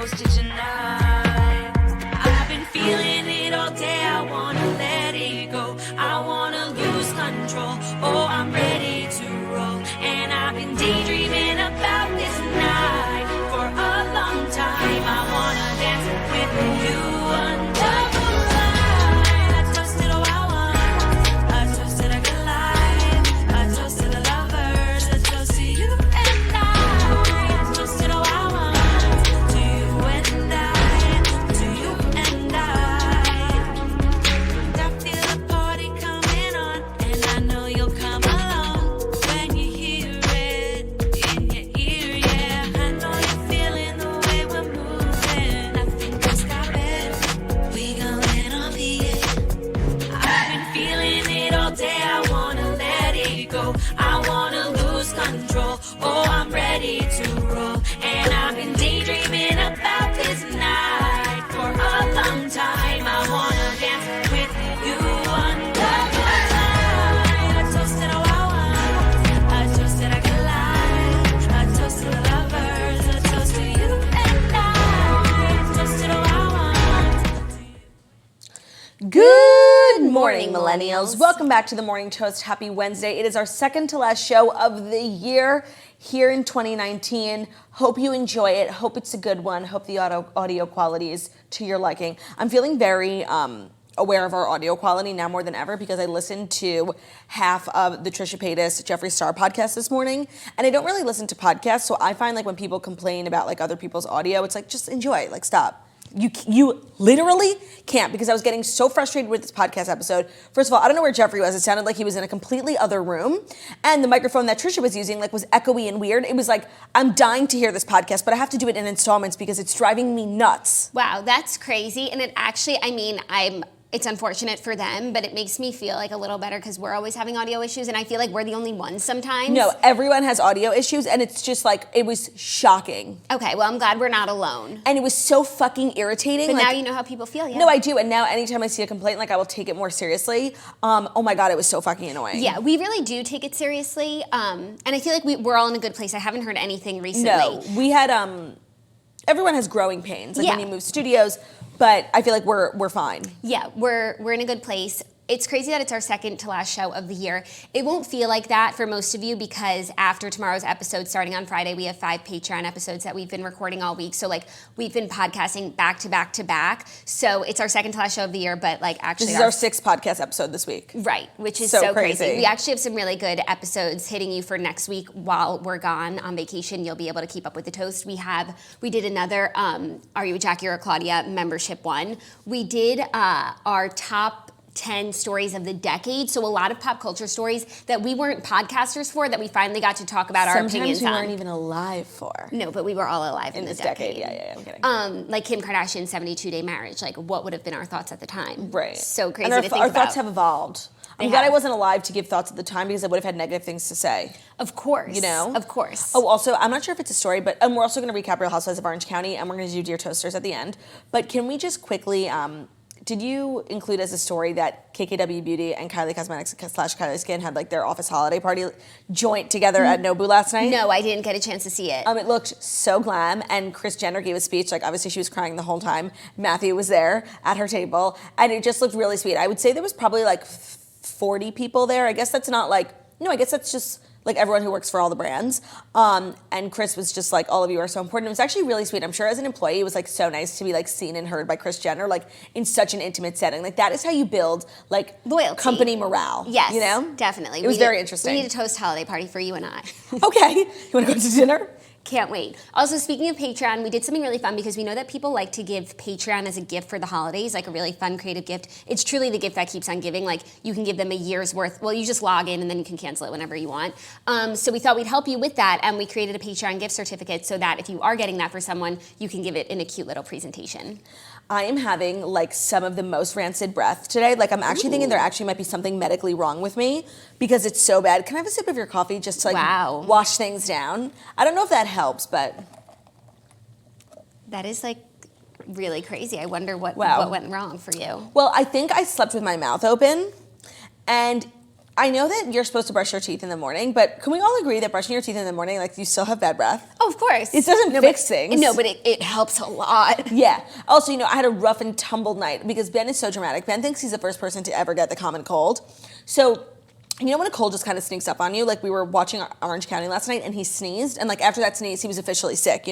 toasted tonight. I've been feeling it all day. I wanna let it go. I wanna lose control. Oh, I'm ready to roll. And I've been daydreaming about this night for a long time. I wanna dance with you under the light. I toasted a wild one. I toasted a good life. I toasted the lovers. I toasted you and I toasted a wild one. To you and I. To you and I. And I feel the party coming on. And I know you'll come along when you hear it in your ear, yeah. I know you're feeling the way we're moving. Nothing can stop it. We going on the I've been feeling it all day. I wanna let it go. I wanna lose control. Oh, I'm ready to roll. And I've been daydreaming about this night for a long time. I wanna dance with you under the light. I toasted a wild one. I toasted a good life. I toasted the lovers. I toasted you and I toasted a wild one. Good morning, millennials. Welcome back to the Morning Toast. Happy Wednesday. It is our second to last show of the year here in 2019. Hope you enjoy it. Hope it's a good one. Hope the audio quality is to your liking. I'm feeling very aware of our audio quality now more than ever because I listened to half of the Trisha Paytas, Jeffree Star podcast this morning, and I don't really listen to podcasts, so I find like when people complain about like other people's audio, it's like just enjoy, like stop. You literally can't, because I was getting so frustrated with this podcast episode. First of all, I don't know where Jeffree was. It sounded like he was in a completely other room. And the microphone that Trisha was using like was echoey and weird. It was like, I'm dying to hear this podcast, but I have to do it in installments because it's driving me nuts. Wow, that's crazy. And it actually, I mean, it's unfortunate for them, but it makes me feel like a little better because we're always having audio issues, and I feel like we're the only ones sometimes. No, everyone has audio issues, and it's just like, it was shocking. Okay, well, I'm glad we're not alone. And it was so fucking irritating. But like, now you know how people feel, yeah. No, I do, and now anytime I see a complaint, like I will take it more seriously. Oh my God, it was so fucking annoying. Yeah, we really do take it seriously, and I feel like we're all in a good place. I haven't heard anything recently. No, we had, everyone has growing pains, like Yeah. when you move studios, but I feel like we're fine. Yeah, we're in a good place. It's crazy that it's our second to last show of the year. It won't feel like that for most of you because after tomorrow's episode, starting on Friday, we have 5 Patreon episodes that we've been recording all week. So like we've been podcasting back to back to back. So it's our second to last show of the year, but like actually This is our 6th podcast episode this week. Right, which is So so crazy. crazy. We actually have some really good episodes hitting you for next week while we're gone on vacation. You'll be able to keep up with the toast. We did another Are You a Jackie or a Claudia membership one. We did our top 10 stories of the decade. So a lot of pop culture stories that we weren't podcasters for, that we finally got to talk about our opinions Sometimes we on. weren't even alive for. No, but we were all alive in this the decade. Yeah, I'm kidding. Like Kim Kardashian's 72-day marriage. Like what would have been our thoughts at the time? Right. So crazy and to think our about. thoughts have evolved. They I'm glad I have. wasn't alive to give thoughts at the time because I would have had negative things to say. Of course. You know? Of course. Oh, also, I'm not sure if it's a story, but we're also going to recap Real Housewives of Orange County, and we're going to do Dear Toasters at the end. But can we just quickly, did you include as a story that KKW Beauty and Kylie Cosmetics / Kylie Skin had like their office holiday party joint together at Nobu last night? No, I didn't get a chance to see it. It looked so glam, and Kris Jenner gave a speech. Like, obviously, she was crying the whole time. Matthew was there at her table, and it just looked really sweet. I would say there was probably like 40 people there. I guess that's not like, no, I guess that's just like everyone who works for all the brands. And Kris was just like, all of you are so important. It was actually really sweet. I'm sure as an employee, it was like so nice to be like seen and heard by Kris Jenner, like in such an intimate setting. Like that is how you build like loyalty, company morale. Yes, you know, definitely. It was very interesting. We need a toast holiday party for you and I. Okay, you want to go to dinner? Can't wait. Also, speaking of Patreon, we did something really fun because we know that people like to give Patreon as a gift for the holidays, like a really fun, creative gift. It's truly the gift that keeps on giving. Like, you can give them a year's worth. Well, you just log in and then you can cancel it whenever you want. So we thought we'd help you with that, and we created a Patreon gift certificate so that if you are getting that for someone, you can give it in a cute little presentation. I am having like some of the most rancid breath today. Like I'm actually thinking there actually might be something medically wrong with me because it's so bad. Can I have a sip of your coffee just to like wash things down? I don't know if that helps, but. That is like really crazy. I wonder what went wrong for you. Well, I think I slept with my mouth open, and I know that you're supposed to brush your teeth in the morning, but can we all agree that brushing your teeth in the morning, like you still have bad breath? Oh, of course. It doesn't fix things. No, but it helps a lot. Yeah. Also, I had a rough and tumbled night because Ben is so dramatic. Ben thinks he's the first person to ever get the common cold. So, when a cold just kind of sneaks up on you, like we were watching Orange County last night and he sneezed, and like after that sneeze, he was officially sick,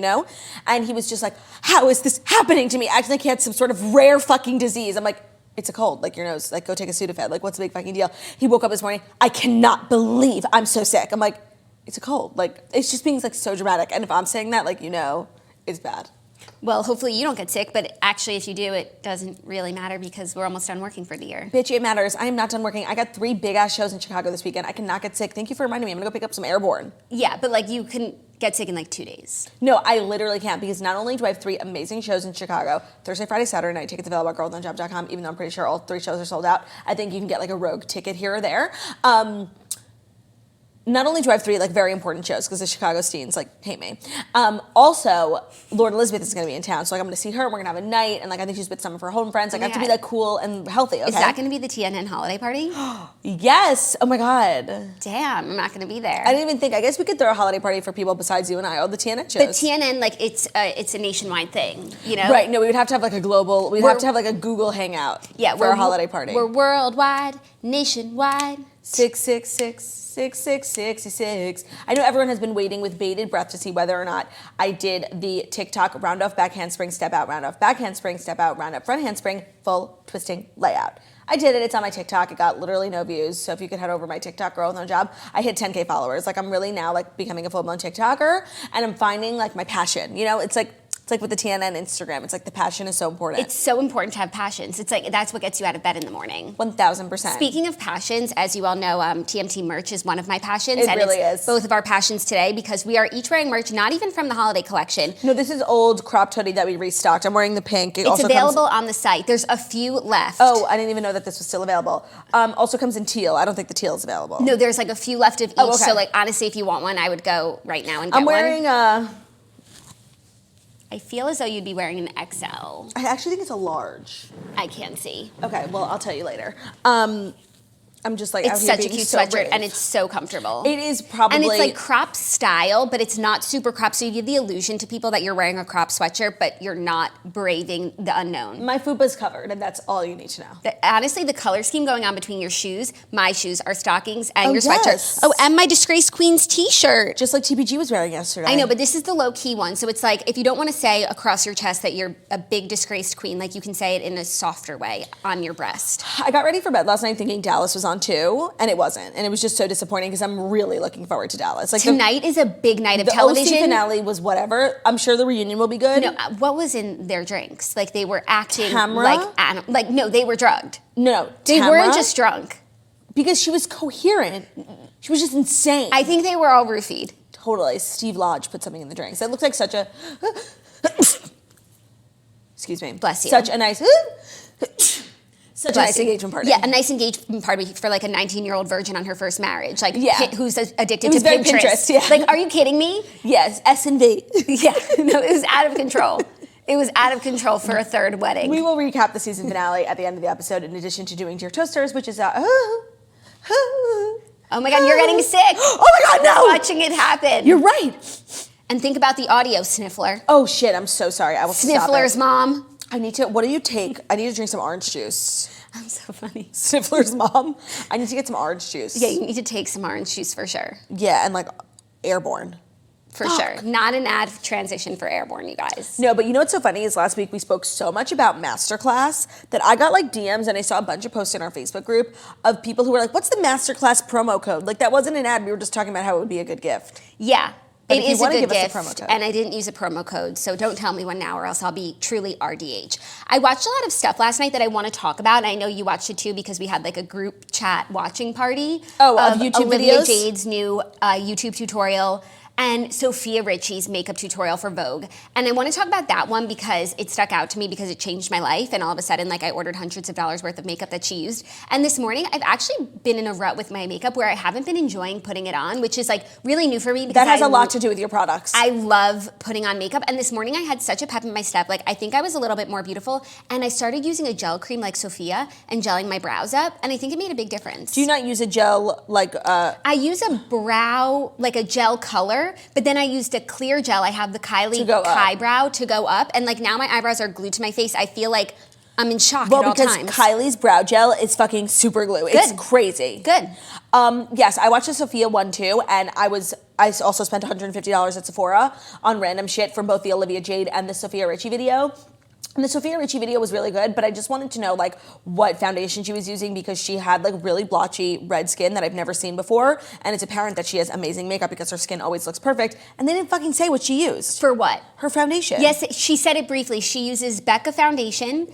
And he was just like, how is this happening to me? Acting like he had some sort of rare fucking disease. I'm like, it's a cold, like your nose, like go take a Sudafed, like what's the big fucking deal? He woke up this morning, I cannot believe I'm so sick. I'm like, it's a cold. Like, it's just being like so dramatic. And if I'm saying that, like, it's bad. Well, hopefully you don't get sick, but actually if you do, it doesn't really matter because we're almost done working for the year. Bitch, it matters. I am not done working. I got 3 big ass shows in Chicago this weekend. I cannot get sick. Thank you for reminding me. I'm gonna go pick up some Airborne. Yeah, but like you can get sick in like 2 days. No, I literally can't because not only do I have 3 amazing shows in Chicago, Thursday, Friday, Saturday night, tickets available at girlthanjob.com, even though I'm pretty sure all 3 shows are sold out. I think you can get like a rogue ticket here or there. Not only do I have 3 like very important shows because the Chicago Steens like hate me. Also, Lord Elizabeth is gonna be in town, so like I'm gonna see her. And we're gonna have a night, and like I think she's with some of her home friends. Like I have to be like cool and healthy. Okay? Is that gonna be the TNN holiday party? Yes. Oh my god. Damn, I'm not gonna be there. I didn't even think. I guess we could throw a holiday party for people besides you and I. All the TNN shows. But TNN, like it's a nationwide thing, Right. No, we would have to have like a global. We'd have to have like a Google Hangout. Yeah, for a holiday party. We're worldwide, nationwide. 666. I know everyone has been waiting with bated breath to see whether or not I did the TikTok round off back handspring, step out, round off back handspring, step out, round up front handspring, full twisting layout. I did it. It's on my TikTok. It got literally no views. So if you could head over to my TikTok, Girl with No Job, I hit 10K followers. Like I'm really now like becoming a full-blown TikToker, and I'm finding like my passion. It's like with the TNN Instagram. It's like the passion is so important. It's so important to have passions. It's like that's what gets you out of bed in the morning. 1000%. Speaking of passions, as you all know, TMT merch is one of my passions. It really is. Both of our passions today because we are each wearing merch, not even from the holiday collection. No, this is old cropped hoodie that we restocked. I'm wearing the pink. It's available on the site. There's a few left. Oh, I didn't even know that this was still available. Also comes in teal. I don't think the teal is available. No, there's like a few left of each. Oh, okay. So like honestly, if you want one, I would go right now and get I'm wearing one. I feel as though you'd be wearing an XL. I actually think it's a large. I can't see. Okay, well, I'll tell you later. I'm just like It's out here such a being cute so sweatshirt brave. and it's so comfortable. It is probably. And it's like crop style, but it's not super crop. So you give the illusion to people that you're wearing a crop sweatshirt, but you're not braving the unknown. My fupa's covered, and that's all you need to know. Honestly, the color scheme going on between your shoes, my shoes, our stockings, and your yes. sweatshirt. Oh, and my Disgraced Queens t-shirt. Just like TPG was wearing yesterday. I know, but this is the low-key one. So it's like, if you don't want to say across your chest that you're a big disgraced queen, like you can say it in a softer way on your breast. I got ready for bed last night thinking Dallas was on too, and it wasn't. And it was just so disappointing because I'm really looking forward to Dallas. Like Tonight is a big night of the television. OC finale was whatever. I'm sure the reunion will be good. No, what was in their drinks? Like they were acting Tamra? like no, they were drugged. No, They Tamra, weren't just drunk. because she was coherent. She was just insane. I think they were all roofied. Totally. Steve Lodge put something in the drinks. That looked like such a. Excuse me. Bless you. Such a nice. Such a nice engagement party. Yeah, a nice engagement party for like a 19-year-old virgin on her first marriage. Like, Yeah. who's addicted It was to very Pinterest. Pinterest, yeah. Like, are you kidding me? Yes, S&V. Yeah, no, it was out of control. It was out of control for a third wedding. We will recap the season finale at the end of the episode in addition to doing Dear Toasters, which is Oh my God, you're getting sick. Oh my God, no! Watching it happen. You're right. And think about the audio, Sniffler. Oh shit, I'm so sorry. I will Sniffler's stop it. mom. I need to, what do you take? I need to drink some orange juice. I'm so funny. Sniffler's mom. I need to get some orange juice. Yeah, you need to take some orange juice for sure. Yeah, and like Airborne. For sure. Not an ad transition for Airborne, you guys. No, but you know what's so funny is last week we spoke so much about Masterclass that I got like DMs and I saw a bunch of posts in our Facebook group of people who were like, what's the Masterclass promo code? Like that wasn't an ad. We were just talking about how it would be a good gift. Yeah. But It if you is a wanna good give us a gift, promo code. and I didn't use a promo code, so don't tell me when now or else I'll be truly RDH. I watched a lot of stuff last night that I want to talk about, and I know you watched it too because we had like a group chat watching party Oh, of YouTube Olivia videos? Jade's new YouTube tutorial, and Sophia Richie's makeup tutorial for Vogue. And I want to talk about that one because it stuck out to me because it changed my life. And all of a sudden, like I ordered hundreds of dollars worth of makeup that she used. And this morning, I've actually been in a rut with my makeup where I haven't been enjoying putting it on, which is like really new for me. Because that has a lot to do with your products. I love putting on makeup. And this morning I had such a pep in my step. Like I think I was a little bit more beautiful. And I started using a gel cream like Sophia and gelling my brows up. And I think it made a big difference. Do you not use a gel like I use a brow, like a gel color, but then I used a clear gel. I have the Kylie Brow to go up. And like now my eyebrows are glued to my face. I feel like I'm in shock at all times. Well, because Kylie's brow gel is fucking super glue. Good. It's crazy. Good. Yes, I watched the Sophia one too, and I also spent $150 at Sephora on random shit from both the Olivia Jade and the Sophia Richie video. And the Sophia Richie video was really good, but I just wanted to know like what foundation she was using because she had like really blotchy red skin that I've never seen before, and it's apparent that she has amazing makeup because her skin always looks perfect, and they didn't fucking say what she used. For what? Her foundation. Yes, she said it briefly. She uses Becca foundation.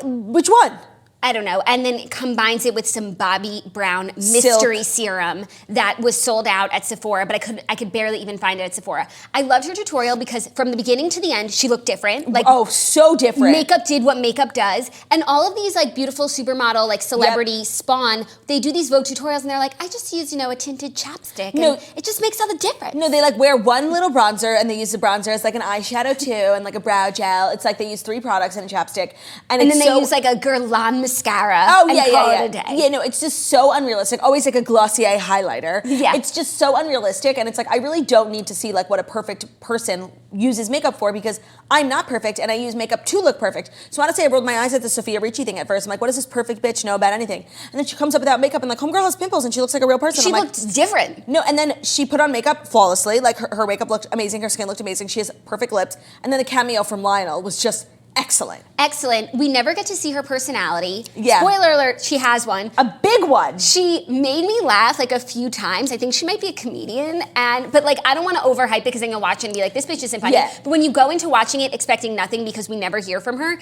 Which one? I don't know, and then combines it with some Bobbi Brown mystery serum that was sold out at Sephora, but I could barely even find it at Sephora. I loved her tutorial because from the beginning to the end, she looked different. Like, oh, so different. Makeup did what makeup does, and all of these like beautiful supermodel, like celebrity spawn, they do these Vogue tutorials, and they're like, I just use a tinted chapstick, and it just makes all the difference. No, they like wear one little bronzer, and they use the bronzer as like an eyeshadow too, and like a brow gel. It's like they use 3 products and a chapstick, and then they use like a Guerlain mascara. Oh, and call it a day. Yeah, no, it's just so unrealistic. Always like a Glossier highlighter. Yeah. It's just so unrealistic, and it's like I really don't need to see like what a perfect person uses makeup for because I'm not perfect and I use makeup to look perfect. So honestly, I rolled my eyes at the Sophia Richie thing at first. I'm like, what does this perfect bitch know about anything? And then she comes up without makeup and like, homegirl has pimples and she looks like a real person. She looked different. No, and then she put on makeup flawlessly. Like her makeup looked amazing, her skin looked amazing. She has perfect lips. And then the cameo from Lionel was just excellent. Excellent. We never get to see her personality. Yeah. Spoiler alert, she has one. A big one. She made me laugh like a few times. I think she might be a comedian, but like I don't want to overhype it because I'm gonna watch it and be like, this bitch isn't funny. Yeah. But when you go into watching it expecting nothing because we never hear from her,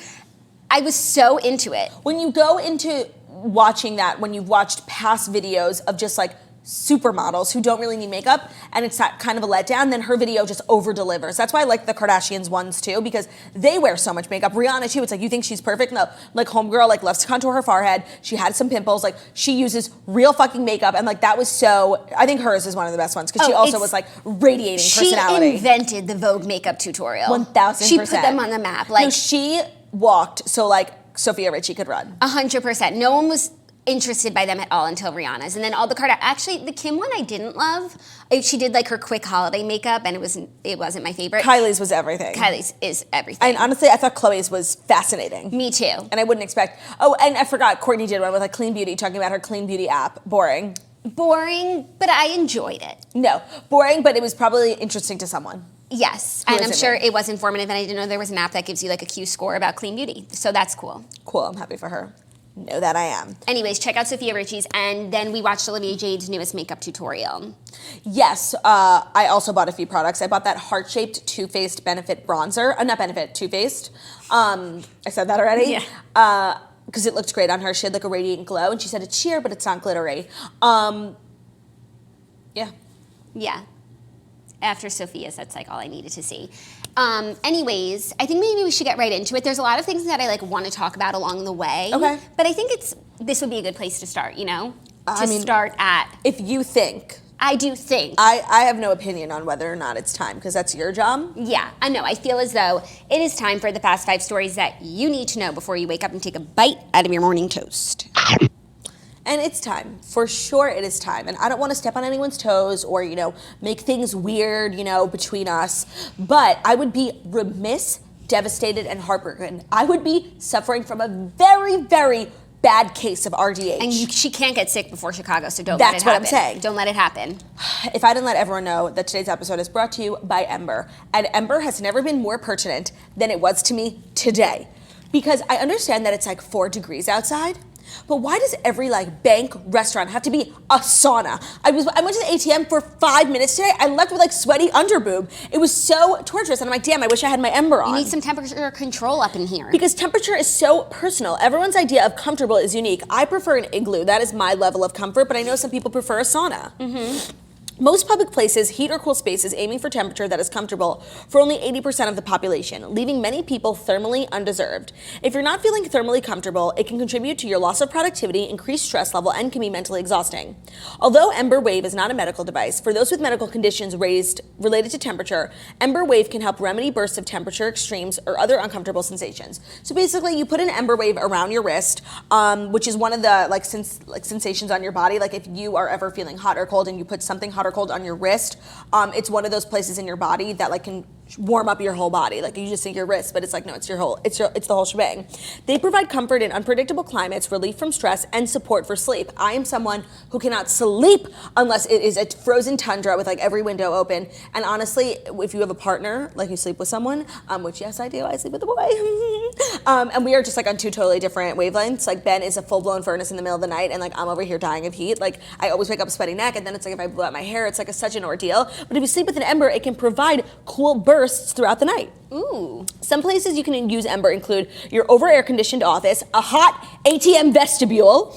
I was so into it. When you go into watching that, when you've watched past videos of just like supermodels who don't really need makeup and it's that kind of a letdown, then her video just over delivers. That's why I like the Kardashians ones too, because they wear so much makeup. Rihanna too, it's like you think she's perfect. No, like homegirl like loves to contour her forehead. She had some pimples. Like she uses real fucking makeup, and like that was so, I think hers is one of the best ones because she also was like radiating personality. She invented the Vogue makeup tutorial. 1000%. She put them on the map. Like no, she walked so like Sophia Richie could run. 100%. No one was interested by them at all until Rihanna's, and then all the actually the Kim one I didn't love. She did like her quick holiday makeup, and it wasn't my favorite. Kylie's was everything. Kylie's is everything. And honestly, I thought Chloe's was fascinating. Me too. And I wouldn't expect. Oh, and I forgot Courtney did one with like Clean Beauty, talking about her Clean Beauty app. Boring, but I enjoyed it. No, boring, but it was probably interesting to someone. Yes, and I'm sure it was informative, and I didn't know there was an app that gives you like a Q score about Clean Beauty, so that's cool. Cool, I'm happy for her. Know that I am. Anyways, check out Sophia Richie's, and then we watched Olivia Jade's newest makeup tutorial. Yes, I also bought a few products. I bought that heart-shaped Too Faced Benefit bronzer. Not Benefit, Too Faced. I said that already? Yeah. Because it looked great on her. She had like a radiant glow, and she said it's sheer, but it's not glittery. Yeah. Yeah. After Sophia's, that's like all I needed to see. Anyways, I think maybe we should get right into it. There's a lot of things that I like want to talk about along the way. Okay. But I think this would be a good place to start, start at. If you think. I do think. I have no opinion on whether or not it's time, because that's your job. Yeah, I know. I feel as though it is time for the fast 5 stories that you need to know before you wake up and take a bite out of your morning toast. And it's time. For sure it is time. And I don't want to step on anyone's toes or, make things weird, between us. But I would be remiss, devastated, and heartbroken. I would be suffering from a very, very bad case of RDH. And she can't get sick before Chicago, so don't let it happen. That's what I'm saying. Don't let it happen. If I didn't let everyone know that today's episode is brought to you by Ember. And Ember has never been more pertinent than it was to me today. Because I understand that it's like 4 degrees outside. But why does every bank restaurant have to be a sauna? I went to the ATM for 5 minutes today. I left with sweaty underboob. It was so torturous, and I'm like, damn, I wish I had my Ember on. You need some temperature control up in here. Because temperature is so personal. Everyone's idea of comfortable is unique. I prefer an igloo. That is my level of comfort, but I know some people prefer a sauna. Mm-hmm. Most public places heat or cool spaces aiming for temperature that is comfortable for only 80% of the population, leaving many people thermally undeserved. If you're not feeling thermally comfortable, it can contribute to your loss of productivity, increased stress level, and can be mentally exhausting. Although Ember Wave is not a medical device, for those with medical conditions related to temperature, Ember Wave can help remedy bursts of temperature extremes or other uncomfortable sensations. So basically, you put an Ember Wave around your wrist, which is one of the sensations on your body. Like if you are ever feeling hot or cold and you put something hot or cold on your wrist, it's one of those places in your body that like can warm up your whole body. Like you just think your wrist, but it's like no, it's the whole shebang. They provide comfort in unpredictable climates, relief from stress, and support for sleep. I am someone who cannot sleep unless it is a frozen tundra with like every window open. And honestly, if you have a partner, like you sleep with someone, which yes I do, I sleep with a boy, and we are just like on two totally different wavelengths. Like Ben is a full-blown furnace in the middle of the night, and like I'm over here dying of heat. Like I always wake up sweaty neck, and then it's like if I blow out my hair, it's like such an ordeal. But if you sleep with an Ember, it can provide cool bursts throughout the night. Ooh. Some places you can use Ember include your over air conditioned office, a hot ATM vestibule,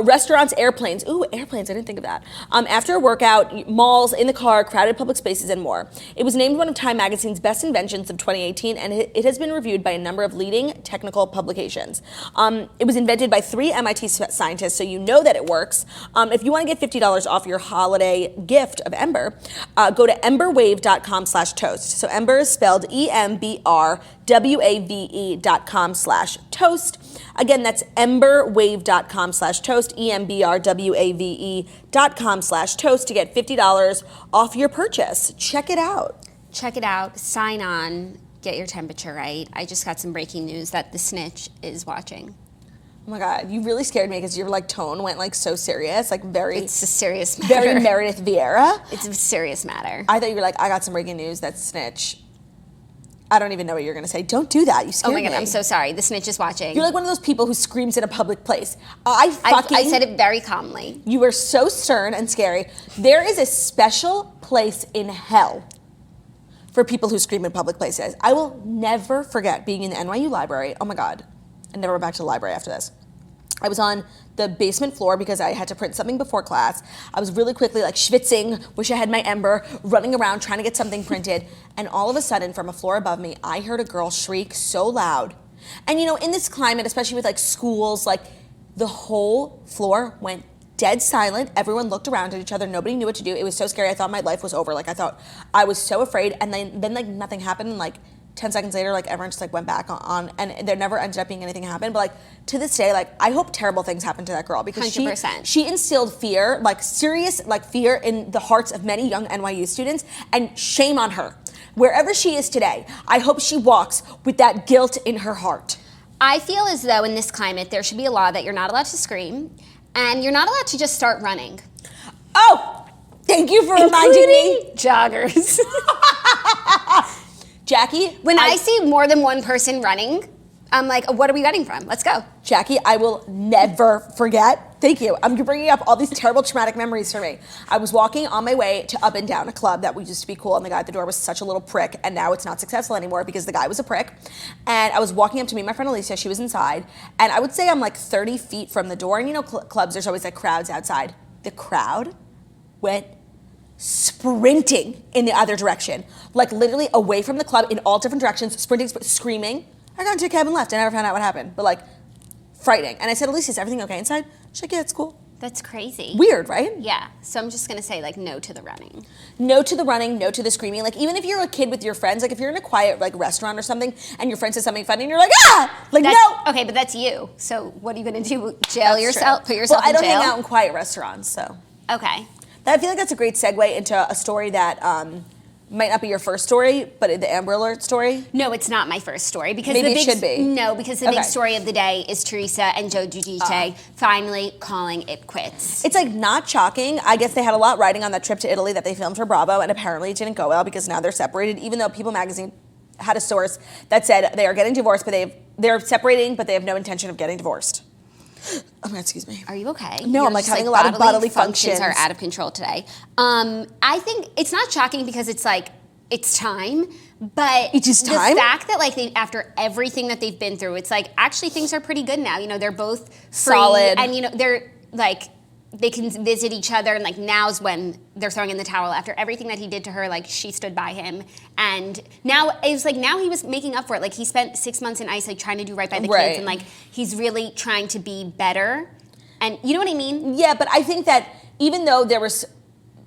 restaurants, airplanes. Ooh, airplanes, I didn't think of that. After a workout, malls, in the car, crowded public spaces, and more. It was named one of Time Magazine's best inventions of 2018, and it has been reviewed by a number of leading technical publications. It was invented by 3 MIT scientists, so you know that it works. If you want to get $50 off your holiday gift of Ember, go to emberwave.com/toast. So Ember is spelled EMBRWAVE.com/toast. Again, that's emberwave.com/toast, EMBRWAVE.com/toast to get $50 off your purchase. Check it out. Check it out. Sign on. Get your temperature right. I just got some breaking news that the snitch is watching. Oh my God, you really scared me because your like tone went like so serious, like very. It's a serious matter. Very Meredith Vieira. It's a serious matter. I thought you were like, I got some breaking news. That's snitch. I don't even know what you're gonna say. Don't do that. You scared me. Oh my God, I'm so sorry. The snitch is watching. You're like one of those people who screams in a public place. I said it very calmly. You were so stern and scary. There is a special place in hell for people who scream in public places. I will never forget being in the NYU library. Oh my God. I never went back to the library after this. I was on the basement floor because I had to print something before class. I was really quickly like schwitzing, wish I had my Ember, running around trying to get something printed. And all of a sudden from a floor above me, I heard a girl shriek so loud. And you know, in this climate, especially with like schools, like the whole floor went dead silent. Everyone looked around at each other. Nobody knew what to do. It was so scary. I thought my life was over. Like I thought I was so afraid. And then like nothing happened. And like 10 seconds later, like everyone just like went back on, and there never ended up being anything happen. But like to this day, like I hope terrible things happen to that girl because 100%. she instilled fear, like serious like fear in the hearts of many young NYU students, and shame on her. Wherever she is today, I hope she walks with that guilt in her heart. I feel as though in this climate, there should be a law that you're not allowed to scream and you're not allowed to just start running. Oh, thank you for reminding me. Joggers. Jackie, when I see more than one person running, I'm like, what are we running from? Let's go. Jackie, I will never forget. Thank you. I'm bringing up all these terrible traumatic memories for me. I was walking on my way to Up and Down, a club that we used to be cool, and the guy at the door was such a little prick, and now it's not successful anymore because the guy was a prick. And I was walking up to meet my friend Alicia. She was inside, and I would say I'm like 30 feet from the door, and you know clubs, there's always like crowds outside. The crowd went sprinting in the other direction, like literally away from the club in all different directions, sprinting, screaming. I got into a cab and left. I never found out what happened, but like frightening. And I said, Alicia, is everything okay inside? She's like, yeah, it's cool. That's crazy. Weird, right? Yeah. So I'm just gonna say like no to the running. No to the running, no to the screaming. Like even if you're a kid with your friends, like if you're in a quiet like restaurant or something and your friend says something funny and you're like, ah! Like no! Okay, but that's you. So what are you gonna do? Jail yourself? True. Put yourself in jail? Well, I don't hang out in quiet restaurants, so. Okay. I feel like that's a great segue into a story that might not be your first story, but the Amber Alert story. No, it's not my first story because maybe it should be. No, because the big story of the day is Teresa and Joe Giudice finally calling it quits. It's like not shocking. I guess they had a lot riding on that trip to Italy that they filmed for Bravo, and apparently it didn't go well because now they're separated. Even though People Magazine had a source that said they are getting divorced, but they're separating, but they have no intention of getting divorced. Oh, excuse me. Are you okay? No, I'm like having a lot of bodily functions. Are out of control today. I think it's not shocking because it's like, it's time, but it is time? The fact that like after everything that they've been through, it's like actually things are pretty good now. You know, they're both free, solid, and you know they're like they can visit each other, and like now's when they're throwing in the towel after everything that he did to her. Like she stood by him, and now it was like now he was making up for it. Like he spent 6 months in ICE, like trying to do right by the kids, and like he's really trying to be better. And you know what I mean? Yeah, but I think that even though there was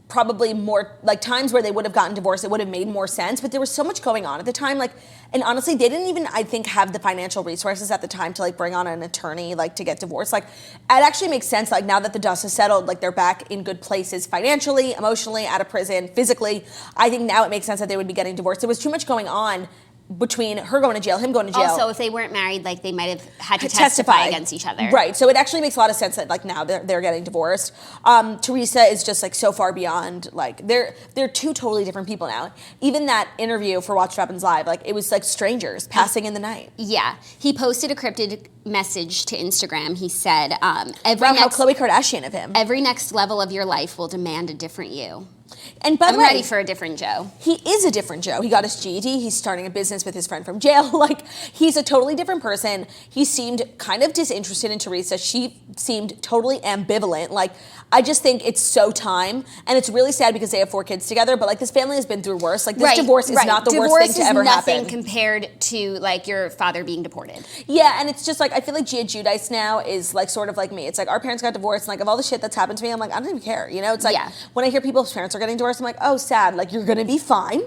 probably more like times where they would have gotten divorced, it would have made more sense, but there was so much going on at the time, like, and honestly they didn't even, I think, have the financial resources at the time to like bring on an attorney like to get divorced. Like it actually makes sense, like now that the dust has settled, like they're back in good places financially, emotionally, out of prison, physically. I think now it makes sense that they would be getting divorced. There was too much going on between her going to jail, him going to jail. Also, if they weren't married, like they might have had to testify against each other. Right. So it actually makes a lot of sense that like now they're getting divorced. Teresa is just like so far beyond, like they're two totally different people now. Even that interview for Watch What Happens Live, like it was like strangers passing in the night. Yeah. He posted a cryptid message to Instagram. He said, how Khloe Kardashian of him. every next level of your life will demand a different you. And by the way, I'm ready for a different Joe. He is a different Joe. He got his GED. He's starting a business with his friend from jail. Like, he's a totally different person. He seemed kind of disinterested in Teresa. She seemed totally ambivalent. Like, I just think it's so time. And it's really sad because they have 4 kids together. But, like, this family has been through worse. Like, this divorce is not the worst thing to ever happen. Divorce is nothing compared to, like, your father being deported. Yeah, and it's just, like, I feel like Gia Giudice now is, like, sort of like me. It's like, our parents got divorced. And, like, of all the shit that's happened to me, I'm like, I don't even care. You know? It's like, when I hear people's parents are getting divorced, I'm like, oh, sad. Like, you're going to be fine.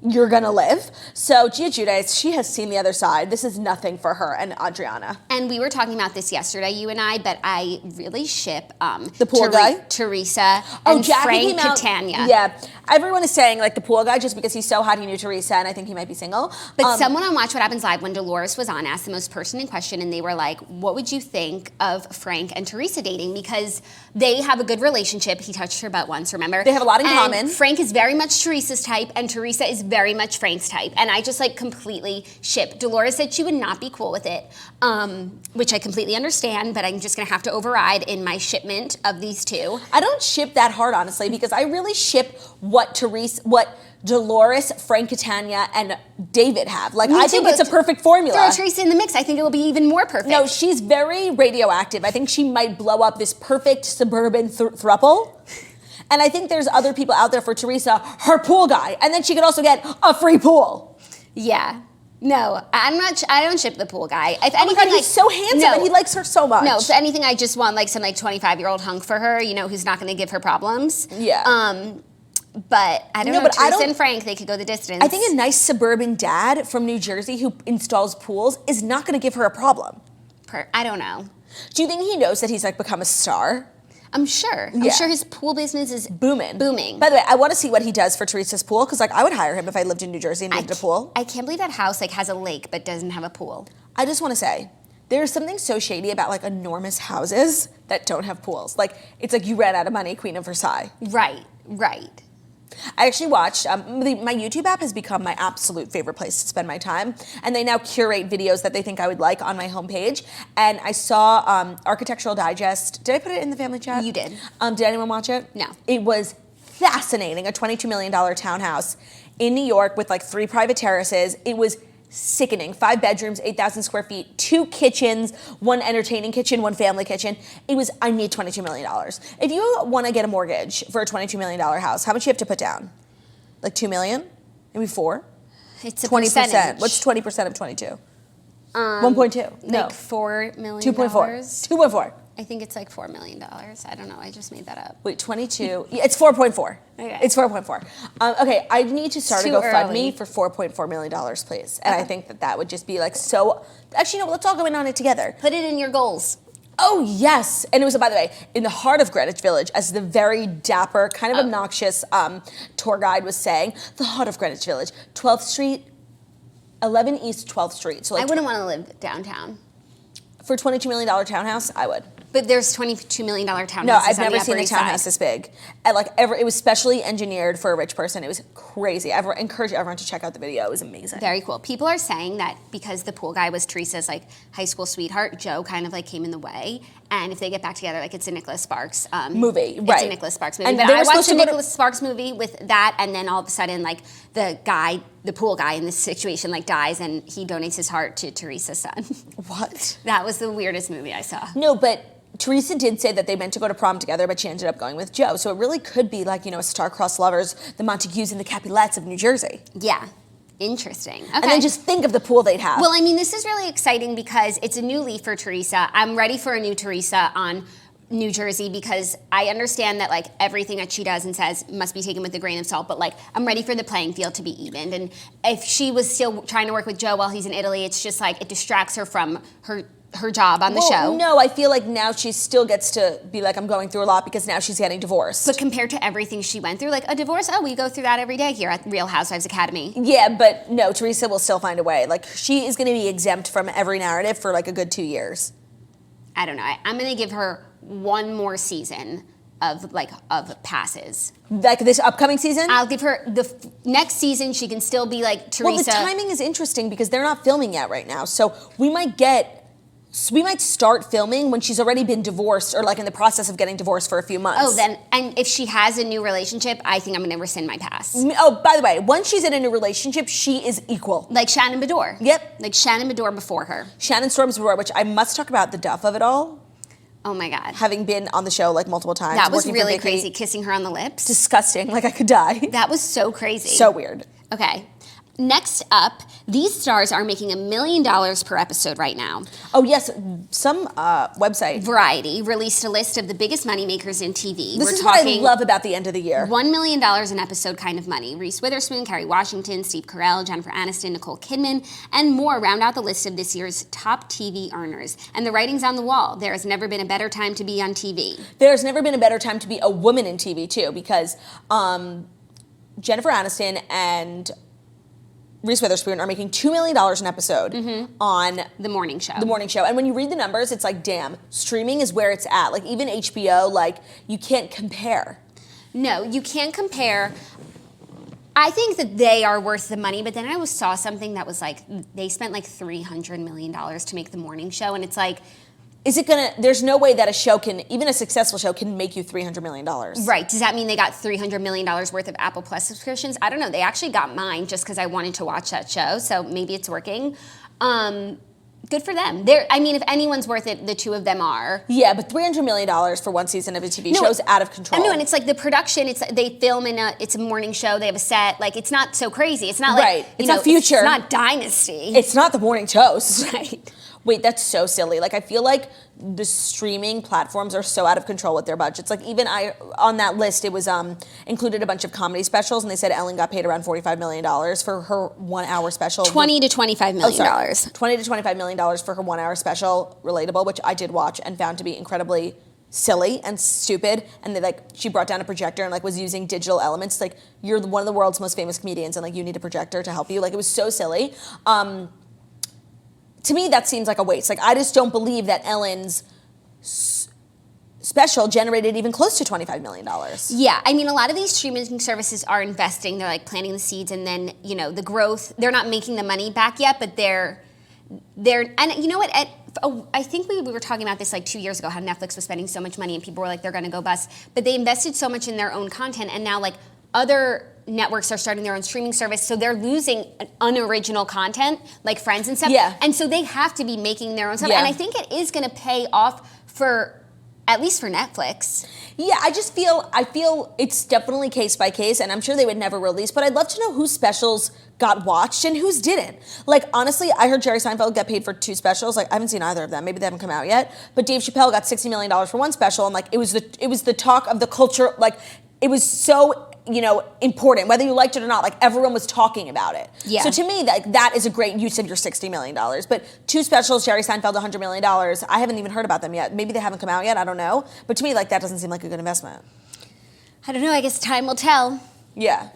You're going to live. So Gia Giudice, she has seen the other side. This is nothing for her and Adriana. And we were talking about this yesterday, you and I, but I really ship the pool guy, Teresa, and Frank Catania. Yeah, everyone is saying like the pool guy just because he's so hot he knew Teresa, and I think he might be single. But someone on Watch What Happens Live, when Dolores was on, asked the most pertinent question, and they were like, what would you think of Frank and Teresa dating? Because they have a good relationship. He touched her butt once, remember? They have a lot in common. Frank is very much Teresa's type, and Teresa is very much Frank's type. And I just like completely ship. Dolores said she would not be cool with it, which I completely understand, but I'm just gonna have to override in my shipment of these two. I don't ship that hard, honestly, because I really ship what Dolores, Frank Catania, and David have. Like, I think it's a perfect formula. Throw Teresa in the mix. I think it will be even more perfect. No, she's very radioactive. I think she might blow up this perfect suburban throuple. And I think there's other people out there for Teresa, her pool guy, and then she could also get a free pool. Yeah. No, I don't ship the pool guy. If anything, oh my God, he's so handsome and he likes her so much. No, if anything, I just want like some like 25-year-old hunk for her, you know, who's not going to give her problems. Yeah. But I don't know, but Teresa and Frank, they could go the distance. I think a nice suburban dad from New Jersey who installs pools is not going to give her a problem. I don't know. Do you think he knows that he's like become a star? I'm sure. I'm sure his pool business is booming. By the way, I want to see what he does for Teresa's pool because like I would hire him if I lived in New Jersey and needed a pool. I can't believe that house like has a lake but doesn't have a pool. I just want to say, there's something so shady about like enormous houses that don't have pools. Like it's like you ran out of money, Queen of Versailles. Right. I actually watched, my YouTube app has become my absolute favorite place to spend my time. And they now curate videos that they think I would like on my homepage. And I saw Architectural Digest. Did I put it in the family chat? You did. Did anyone watch it? No. It was fascinating. A $22 million townhouse in New York with like 3 private terraces. It was sickening. 5 bedrooms, 8,000 square feet, 2 kitchens, 1 entertaining kitchen, 1 family kitchen. I need $22 million. If you want to get a mortgage for a $22 million house, how much do you have to put down? Like $2 million? Maybe 4? It's a 20%. percentage. What's 20% of 22? 1.2. No. Like $4 million. 2.4. 2.4. I think it's like $4 million. I don't know. I just made that up. Wait, 22. Yeah, it's 4.4. Okay. It's 4.4. Okay, I need to start a GoFundMe for $4.4 million, please. And I think that would just be like so. Actually, no, let's all go in on it together. Put it in your goals. Oh, yes. And it was, by the way, in the heart of Greenwich Village, as the very dapper, kind of obnoxious tour guide was saying, the heart of Greenwich Village, 12th Street, 11 East 12th Street. So like I wouldn't want to live downtown. For a $22 million townhouse, I would. But there's $22 million townhouses. No, I've never seen a townhouse this big. And like it was specially engineered for a rich person. It was crazy. I encourage everyone to check out the video. It was amazing. Very cool. People are saying that because the pool guy was Teresa's like high school sweetheart, Joe kind of like came in the way. And if they get back together, like it's a Nicholas Sparks movie, right? It's a Nicholas Sparks movie. And but I watched a Nicholas Sparks movie with that, and then all of a sudden, like the pool guy in this situation, like dies, and he donates his heart to Teresa's son. What? That was the weirdest movie I saw. No, but Teresa did say that they meant to go to prom together, but she ended up going with Joe. So it really could be like, a star-crossed lovers, the Montagues and the Capulets of New Jersey. Yeah. Interesting. Okay. And then just think of the pool they'd have. Well, I mean, this is really exciting because it's a new leaf for Teresa. I'm ready for a new Teresa on New Jersey because I understand that like everything that she does and says must be taken with a grain of salt, but like I'm ready for the playing field to be evened. And if she was still trying to work with Joe while he's in Italy, it's just like it distracts her from her job on the show. No, I feel like now she still gets to be like, I'm going through a lot because now she's getting divorced. But compared to everything she went through, like a divorce, we go through that every day here at Real Housewives Academy. Yeah, but no, Teresa will still find a way. Like she is going to be exempt from every narrative for like a good 2 years. I don't know. I'm going to give her one more season of passes. Like this upcoming season? I'll give her the next season. She can still be like Teresa. Well, the timing is interesting because they're not filming yet right now. So we might start filming when she's already been divorced or like in the process of getting divorced for a few months. And if she has a new relationship, I think I'm going to rescind my pass. Oh, by the way, once she's in a new relationship, she is equal. Like Shannon Bedore. Yep. Like Shannon Bedore before her. Shannon Storms Bedore, which I must talk about the duff of it all. Oh my God. Having been on the show like multiple times. That was really crazy, kissing her on the lips. Disgusting, like I could die. That was so crazy. So weird. Okay. Next up, these stars are making $1 million per episode right now. Oh yes, some website. Variety released a list of the biggest moneymakers in TV. This is what I love about the end of the year. $1 million an episode kind of money. Reese Witherspoon, Kerry Washington, Steve Carell, Jennifer Aniston, Nicole Kidman, and more round out the list of this year's top TV earners. And the writing's on the wall. There has never been a better time to be on TV. There's never been a better time to be a woman in TV too, because Jennifer Aniston and Reese Witherspoon are making $2 million an episode on The Morning Show. The Morning Show. And when you read the numbers, it's like, damn, streaming is where it's at. Like even HBO, like you can't compare. No, you can't compare. I think that they are worth the money, but then I saw something that was like, they spent like $300 million to make The Morning Show, and it's like, there's no way that a show can, even a successful show can make you $300 million. Right. Does that mean they got $300 million worth of Apple Plus subscriptions? I don't know. They actually got mine just because I wanted to watch that show, so maybe it's working. Good for them. If anyone's worth it, the two of them are. Yeah, but $300 million for one season of a TV show is out of control. No, and it's like the production, they film it's a morning show, they have a set, like it's not so crazy. It's not like, right. It's not Future. It's not Dynasty. It's not The Morning Toast. Right. Wait, that's so silly. Like, I feel like the streaming platforms are so out of control with their budgets. Like, even on that list, it was included a bunch of comedy specials, and they said Ellen got paid around $45 million for her 1 hour special. $20 to $25 million. $20 to $25 million for her 1 hour special, Relatable, which I did watch and found to be incredibly silly and stupid. And she brought down a projector and was using digital elements. Like, you're one of the world's most famous comedians, and you need a projector to help you. Like, it was so silly. To me, that seems like a waste. Like, I just don't believe that Ellen's special generated even close to $25 million. Yeah, a lot of these streaming services are investing. They're planting the seeds, and then the growth. They're not making the money back yet, but they're. And you know what? I think we were talking about this 2 years ago. How Netflix was spending so much money, and people were like, they're going to go bust. But they invested so much in their own content, and now other networks are starting their own streaming service, so they're losing unoriginal content like Friends and stuff. Yeah. And so they have to be making their own stuff. Yeah. And I think it is going to pay off at least for Netflix. Yeah, I feel it's definitely case by case, and I'm sure they would never release, but I'd love to know whose specials got watched and whose didn't. Honestly, I heard Jerry Seinfeld get paid for 2 specials. I haven't seen either of them. Maybe they haven't come out yet. But Dave Chappelle got $60 million for 1 special, and it was the talk of the culture. It was so important, whether you liked it or not. Everyone was talking about it. Yeah. So to me, that is a great use of your $60 million. But 2 specials, Jerry Seinfeld, $100 million. I haven't even heard about them yet. Maybe they haven't come out yet. I don't know. But to me, that doesn't seem like a good investment. I don't know. I guess time will tell. Yeah.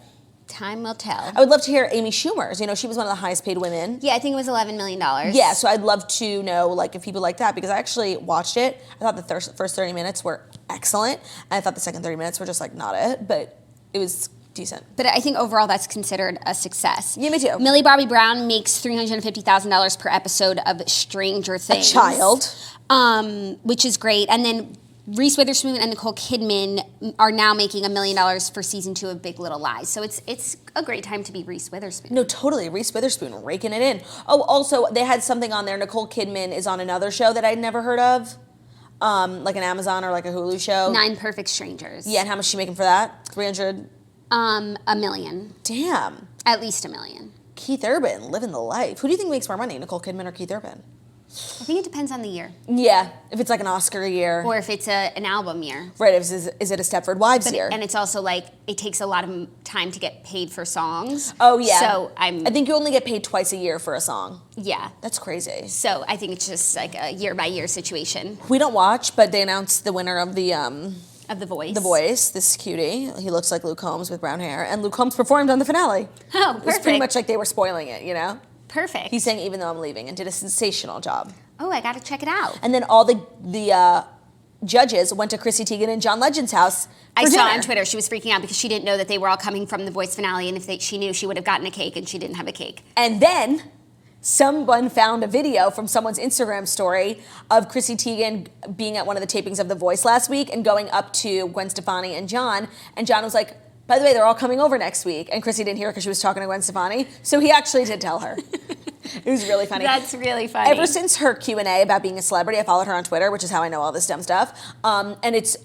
Time will tell. I would love to hear Amy Schumer's. She was one of the highest paid women. Yeah, I think it was $11 million. Yeah, so I'd love to know, if people like that, because I actually watched it. I thought the first 30 minutes were excellent, and I thought the second 30 minutes were just, not it, but it was decent. But I think overall that's considered a success. Yeah, me too. Millie Bobby Brown makes $350,000 per episode of Stranger Things. A child. Which is great. And then Reese Witherspoon and Nicole Kidman are now making $1 million for season 2 of Big Little Lies. So it's a great time to be Reese Witherspoon. No, totally. Reese Witherspoon raking it in. Oh, also, they had something on there. Nicole Kidman is on another show that I'd never heard of. like an Amazon or like a Hulu show. 9 Perfect Strangers. Yeah, and how much is she making for that? 300? $1 million. Damn. At least $1 million. Keith Urban, living the life. Who do you think makes more money, Nicole Kidman or Keith Urban? I think it depends on the year. Yeah, if it's like an Oscar year. Or if it's an album year. Right, is it a Stepford Wives year? And it's also like, it takes a lot of time to get paid for songs. Oh, yeah. So I think you only get paid twice a year for a song. Yeah. That's crazy. So I think it's just like a year-by-year situation. We don't watch, but they announced the winner of the... Of The Voice. The Voice, this cutie. He looks like Luke Combs with brown hair. And Luke Combs performed on the finale. Oh, perfect. It was pretty much like they were spoiling it, you know? Perfect. He sang Even Though I'm Leaving and did a sensational job. Oh, I gotta check it out. And then all the judges went to Chrissy Teigen and John Legend's house I for saw dinner. on Twitter she was freaking out because she didn't know that they were all coming from The Voice finale, and if she knew, she would have gotten a cake, and she didn't have a cake. And then someone found a video from someone's Instagram story of Chrissy Teigen being at one of the tapings of The Voice last week and going up to Gwen Stefani and John was like, by the way, they're all coming over next week. And Chrissy didn't hear because she was talking to Gwen Stefani. So he actually did tell her. It was really funny. That's really funny. Ever since her Q&A about being a celebrity, I followed her on Twitter, which is how I know all this dumb stuff. And it's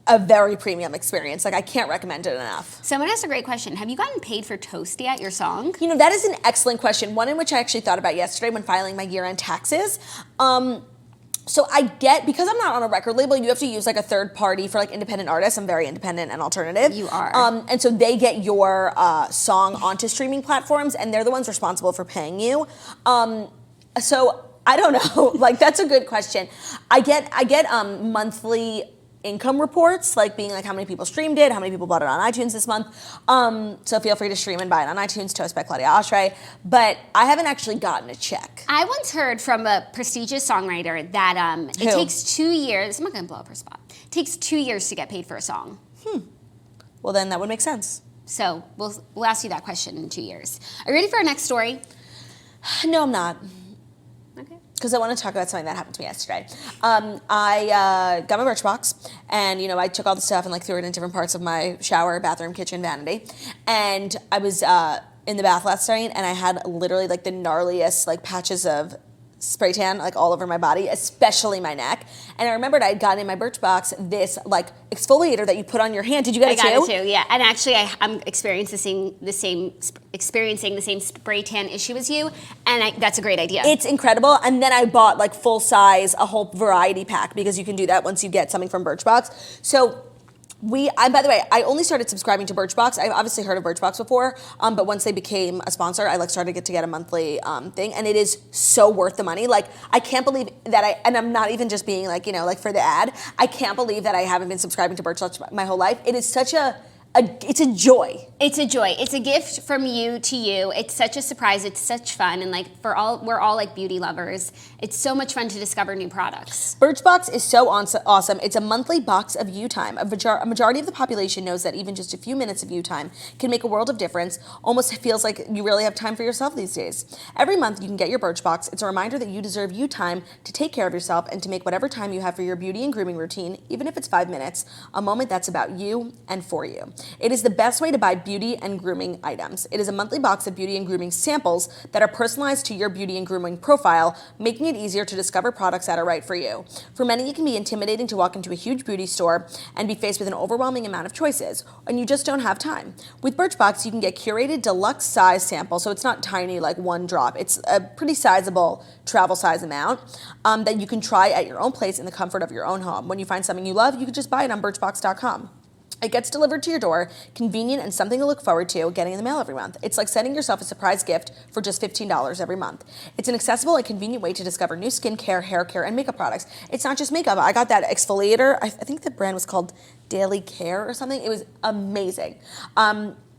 a very premium experience. Like, I can't recommend it enough. Someone asked a great question. Have you gotten paid for Toasty at your song? You know, that is an excellent question. One in which I actually thought about yesterday when filing my year-end taxes. So I get, because I'm not on a record label, you have to use like a third party for like independent artists. I'm very independent and alternative. You are. And so they get your song onto streaming platforms, and they're the ones responsible for paying you. So I don't know. Like, that's a good question. I get monthly income reports, like being like how many people streamed it, how many people bought it on iTunes this month. So feel free to stream and buy it on iTunes, Toast by Claudia Oshry. But I haven't actually gotten a check. I once heard from a prestigious songwriter that it takes 2 years. I'm not going to blow up her spot. It takes 2 years to get paid for a song. Well, then that would make sense. So we'll ask you that question in 2 years. Are you ready for our next story? No, I'm not. Okay. Because I want to talk about something that happened to me yesterday. I got my Birchbox, and you know, I took all the stuff and like threw it in different parts of my shower, bathroom, kitchen, vanity. And I was in the bath last night, and I had literally like the gnarliest like patches of spray tan like all over my body, especially my neck. And I remembered I had gotten in my Birchbox this like exfoliator that you put on your hand. Did you get it too? I got it too, yeah. And actually, I'm experiencing the same spray tan issue as you, and that's a great idea. It's incredible. And then I bought like full size, a whole variety pack, because you can do that once you get something from Birchbox. So by the way, I only started subscribing to Birchbox. I've obviously heard of Birchbox before, but once they became a sponsor, I like started to get a monthly thing, and it is so worth the money. Like, I can't believe that and I'm not even just being like, you know, like for the ad. I can't believe that I haven't been subscribing to Birchbox my whole life. It is such it's a joy. It's a joy. It's a gift from you to you. It's such a surprise. It's such fun. And like we're all like beauty lovers. It's so much fun to discover new products. Birchbox is so awesome. It's a monthly box of you time. A majority of the population knows that even just a few minutes of you time can make a world of difference. Almost feels like you really have time for yourself these days. Every month you can get your Birchbox. It's a reminder that you deserve you time to take care of yourself and to make whatever time you have for your beauty and grooming routine, even if it's 5 minutes, a moment that's about you and for you. It is the best way to buy beauty and grooming items. It is a monthly box of beauty and grooming samples that are personalized to your beauty and grooming profile, making it easier to discover products that are right for you. For many, it can be intimidating to walk into a huge beauty store and be faced with an overwhelming amount of choices, and you just don't have time. With Birchbox, you can get curated deluxe size samples, so it's not tiny like one drop. It's a pretty sizable travel size amount that you can try at your own place in the comfort of your own home. When you find something you love, you can just buy it on Birchbox.com. It gets delivered to your door, convenient and something to look forward to getting in the mail every month. It's like sending yourself a surprise gift for just $15 every month. It's an accessible and convenient way to discover new skincare, hair care, and makeup products. It's not just makeup. I got that exfoliator. I think the brand was called Daily Care or something. It was amazing.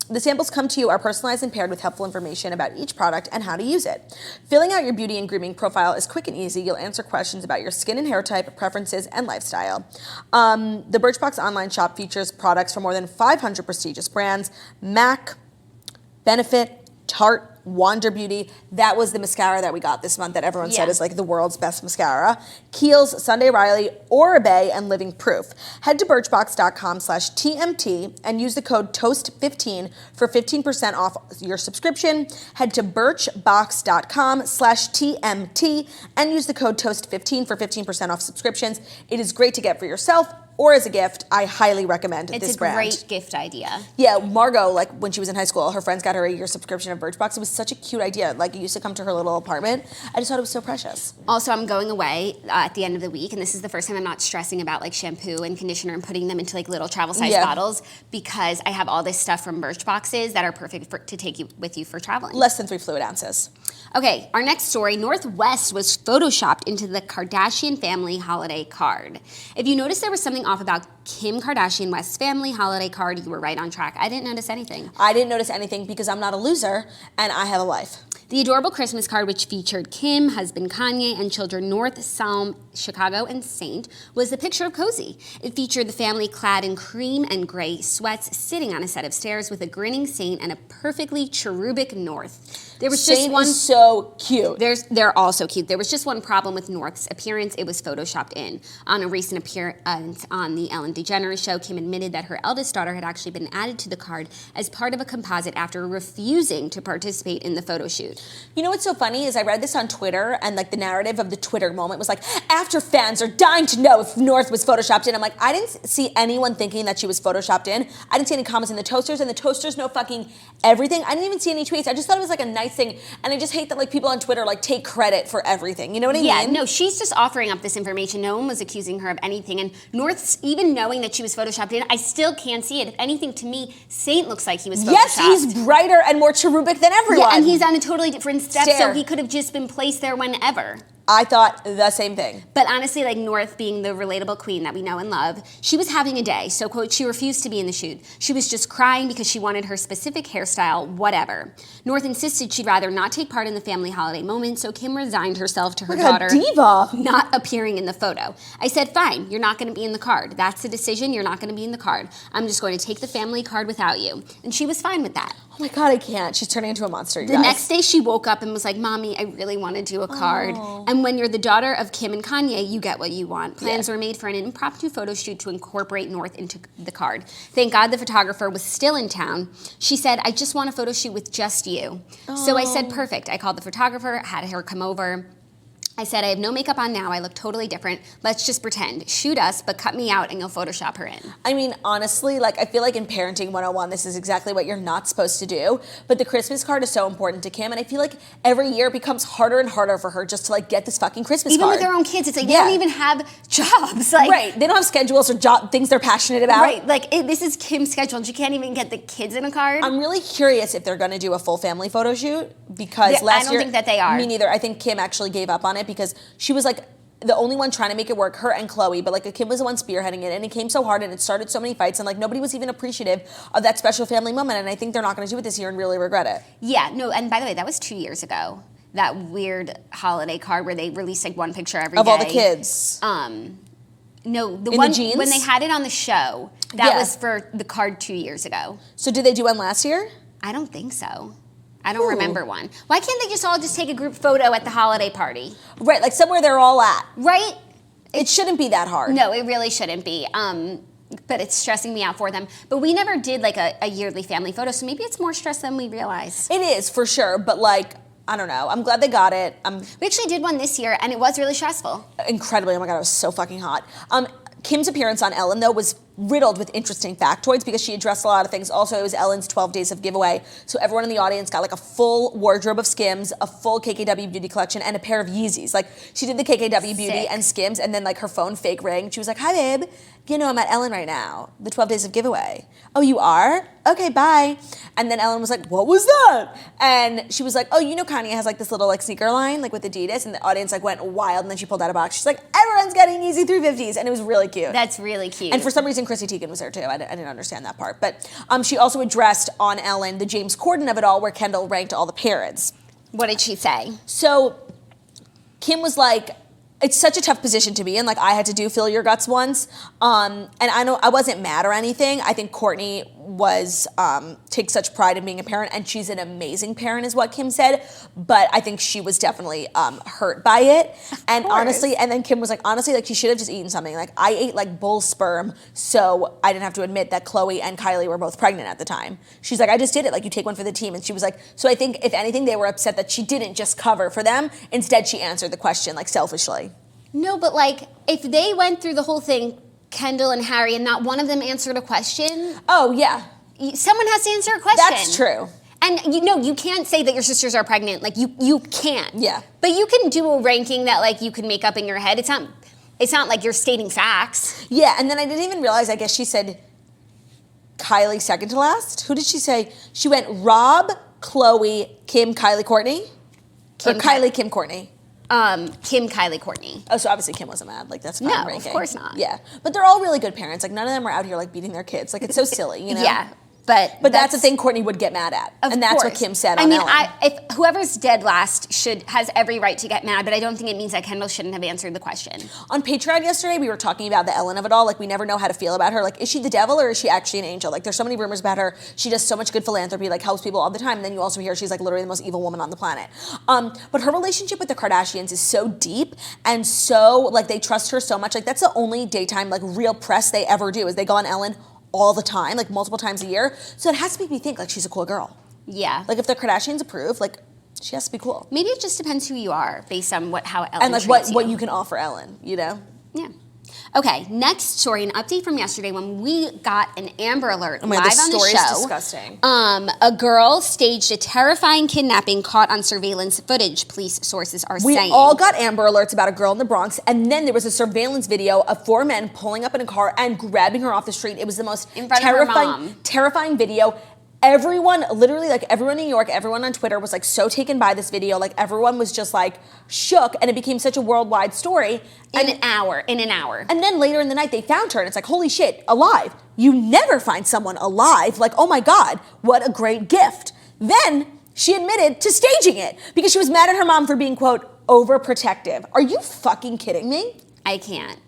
The samples come to you are personalized and paired with helpful information about each product and how to use it. Filling out your beauty and grooming profile is quick and easy. You'll answer questions about your skin and hair type, preferences, and lifestyle. The Birchbox online shop features products from more than 500 prestigious brands: MAC, Benefit, Tarte, Wander Beauty. That was the mascara that we got this month that everyone said Yeah. is like the world's best mascara. Kiehl's, Sunday Riley, Oribe, and Living Proof. Head to birchbox.com/TMT and use the code TOAST15 for 15% off your subscription. Head to birchbox.com/TMT and use the code TOAST15 for 15% off subscriptions. It is great to get for yourself or as a gift. I highly recommend this brand. It's a great gift idea. Yeah, Margot, like when she was in high school, her friends got her a year subscription of Birchbox. It was such a cute idea. Like it used to come to her little apartment. I just thought it was so precious. Also, I'm going away at the end of the week, and this is the first time I'm not stressing about like shampoo and conditioner and putting them into like little travel size bottles because I have all this stuff from Birchboxes that are perfect to take you with you for traveling. Less than 3 fluid ounces. Okay, our next story, Northwest was photoshopped into the Kardashian family holiday card. If you noticed there was something off about Kim Kardashian West's family holiday card, you were right on track. I didn't notice anything. I didn't notice anything because I'm not a loser and I have a life. The adorable Christmas card, which featured Kim, husband Kanye, and children North, Salm, Chicago, and Saint, was the picture of Cozy. It featured the family clad in cream and gray sweats, sitting on a set of stairs with a grinning Saint and a perfectly cherubic North. There was Saint just one. is so cute. They're all so cute. There was just one problem with North's appearance. It was photoshopped in. On a recent appearance on the Ellen DeGeneres show, Kim admitted that her eldest daughter had actually been added to the card as part of a composite after refusing to participate in the photo shoot. You know what's so funny is I read this on Twitter and like the narrative of the Twitter moment was like, after fans are dying to know if North was photoshopped in. I'm like, I didn't see anyone thinking that she was photoshopped in. I didn't see any comments in the toasters, and the toasters know fucking everything. I didn't even see any tweets. I just thought it was like a nice thing, and I just hate that like people on Twitter like take credit for everything. You know what I mean? Yeah, no, she's just offering up this information. No one was accusing her of anything, and North's, even knowing that she was photoshopped in, I still can't see it. If anything, to me, Saint looks like he was photoshopped. Yes, he's brighter and more cherubic than everyone. Yeah, and he's on a totally different step, Stair. so he could have just been placed there whenever. I thought the same thing. But honestly, like North being the relatable queen that we know and love, she was having a day. So, quote, she refused to be in the shoot. She was just crying because she wanted her specific hairstyle, whatever. North insisted she'd rather not take part in the family holiday moment, so Kim resigned herself to her daughter diva. not appearing in the photo. I said, fine, you're not going to be in the card. That's the decision. You're not going to be in the card. I'm just going to take the family card without you. And she was fine with that. Oh my God, I can't. She's turning into a monster, you The guys. next day she woke up and was like, Mommy, I really want to do a card. And when you're the daughter of Kim and Kanye, you get what you want. Plans were made for an impromptu photo shoot to incorporate North into the card. Thank God the photographer was still in town. She said, I just want a photo shoot with just you. So I said, perfect. I called the photographer, had her come over. I said, I have no makeup on now. I look totally different. Let's just pretend. Shoot us, but cut me out and you'll Photoshop her in. I mean, honestly, like I feel like in Parenting 101, this is exactly what you're not supposed to do. But the Christmas card is so important to Kim, and I feel like every year it becomes harder and harder for her just to like get this fucking Christmas Even card. with their own kids, it's like they don't even have jobs. Like, right. They don't have schedules or things they're passionate about. Right. Like this is Kim's schedule, and she can't even get the kids in a card. I'm really curious if they're going to do a full family photo shoot because last year, I don't think that they are. Me neither. I think Kim actually gave up on it because she was like the only one trying to make it work, her and Chloe, but like Kim was the one spearheading it, and it came so hard and it started so many fights, and like nobody was even appreciative of that special family moment, and I think they're not going to do it this year and really regret it. Yeah, no, and by the way, that was 2 years ago. That weird holiday card where they released like one picture every day. Of all the kids. No, the In one the jeans? when they had it on the show, that was for the card 2 years ago. So did they do one last year? I don't think so. I don't remember one. Why can't they just all just take a group photo at the holiday party? Right, like somewhere they're all at. Right? It shouldn't be that hard. No, it really shouldn't be. But it's stressing me out for them. But we never did like a yearly family photo, so maybe it's more stress than we realize. It is, for sure, but like, I don't know. I'm glad they got it. We actually did one this year, and it was really stressful. Incredibly, oh my God, it was so fucking hot. Kim's appearance on Ellen, though, was riddled with interesting factoids because she addressed a lot of things. Also, it was Ellen's 12 days of giveaway. So everyone in the audience got like a full wardrobe of Skims, a full KKW beauty collection, and a pair of Yeezys. Like she did the KKW beauty Sick. and Skims, and then like her phone fake rang. She was like, hi babe, you know I'm at Ellen right now. The 12 days of giveaway. Oh, you are? Okay, bye. And then Ellen was like, what was that? And she was like, oh, you know Kanye has like this little like sneaker line like with Adidas, and the audience like went wild, and then she pulled out a box. She's like, everyone's getting Yeezy 350s, and it was really cute. That's really cute. And for some reason, Chrissy Teigen was there too. I didn't understand that part. But she also addressed on Ellen the James Corden of it all, where Kendall ranked all the parents. What did she say? So Kim was like, it's such a tough position to be in. Like I had to do Fill Your Guts once. And I know I wasn't mad or anything. I think Kourtney takes such pride in being a parent, and she's an amazing parent, is what Kim said. But I think she was definitely hurt by it. And honestly, and then Kim was like, honestly, like she should have just eaten something. Like I ate like bull sperm, so I didn't have to admit that Khloe and Kylie were both pregnant at the time. She's like, I just did it. Like you take one for the team. And she was like, so I think if anything, they were upset that she didn't just cover for them. Instead, she answered the question like selfishly. No, but like if they went through the whole thing, Kendall and Harry, and not one of them answered a question. Oh yeah. Someone has to answer a question. That's true. And you can't say that your sisters are pregnant. Like you can't. Yeah. But you can do a ranking that like you can make up in your head. It's not like you're stating facts. Yeah, and then I didn't even realize, I guess she said Kylie second to last. Who did she say? She went Rob, Khloe, Kim, Kylie, Kourtney? Kim, Kourtney? Kim, Kylie, Kourtney. Oh, so obviously Kim wasn't mad. Like, that's fine ranking. No, of course not. Yeah. But they're all really good parents. Like, none of them are out here, like, beating their kids. Like, it's so silly, you know? Yeah. But that's the thing Kourtney would get mad at. And that's what Kim said on Ellen. If whoever's dead last has every right to get mad, but I don't think it means that Kendall shouldn't have answered the question. On Patreon yesterday, we were talking about the Ellen of it all. Like, we never know how to feel about her. Like, is she the devil or is she actually an angel? Like, there's so many rumors about her. She does so much good philanthropy, like, helps people all the time. And then you also hear she's, like, literally the most evil woman on the planet. But her relationship with the Kardashians is so deep and so, like, they trust her so much. Like, that's the only daytime, like, real press they ever do is they go on Ellen all the time, like multiple times a year. So it has to make me think like she's a cool girl. Yeah. Like if the Kardashians approve, like she has to be cool. Maybe it just depends who you are based on how Ellen and like treats what you can offer Ellen, you know? Yeah. Okay, next story, an update from yesterday when we got an Amber Alert live on the show. The story is disgusting. A girl staged a terrifying kidnapping caught on surveillance footage, police sources are saying. We all got Amber Alerts about a girl in the Bronx, and then there was a surveillance video of 4 men pulling up in a car and grabbing her off the street. It was the most terrifying video. Everyone, literally, like everyone in New York, everyone on Twitter was like so taken by this video. Like everyone was just like shook, and it became such a worldwide story. In an hour. And then later in the night, they found her, and it's like, holy shit, alive. You never find someone alive. Like, oh my God, what a great gift. Then she admitted to staging it because she was mad at her mom for being, quote, overprotective. Are you fucking kidding me? I can't.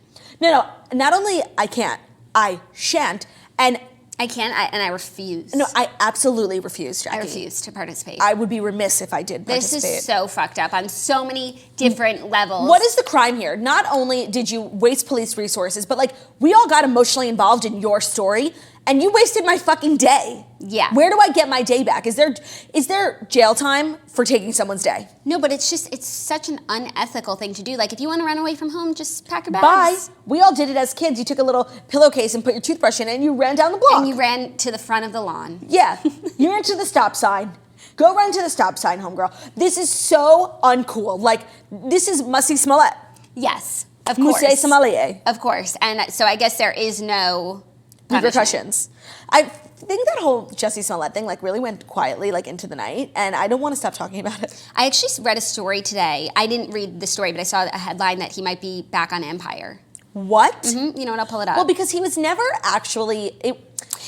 No, not only I can't, I shan't. And I can't, and I refuse. No, I absolutely refuse, Jackie. I refuse to participate. I would be remiss if I did participate. This is so fucked up on so many different levels. What is the crime here? Not only did you waste police resources, but like we all got emotionally involved in your story, and you wasted my fucking day. Yeah. Where do I get my day back? Is there jail time for taking someone's day? No, but it's such an unethical thing to do. Like if you want to run away from home, just pack your bags. Bye. We all did it as kids. You took a little pillowcase and put your toothbrush in it and you ran down the block. And you ran to the front of the lawn. Yeah. You ran to the stop sign. Go run to the stop sign, homegirl. This is so uncool. Like, this is Jussie Smollett. Yes, of course. Mousse sommelier. Of course. And so I guess there is no repercussions. I think that whole Jussie Smollett thing like really went quietly like into the night, and I don't want to stop talking about it. I actually read a story today. I didn't read the story, but I saw a headline that he might be back on Empire. What? Mm-hmm. You know what? I'll pull it up. Well, because he was never actually.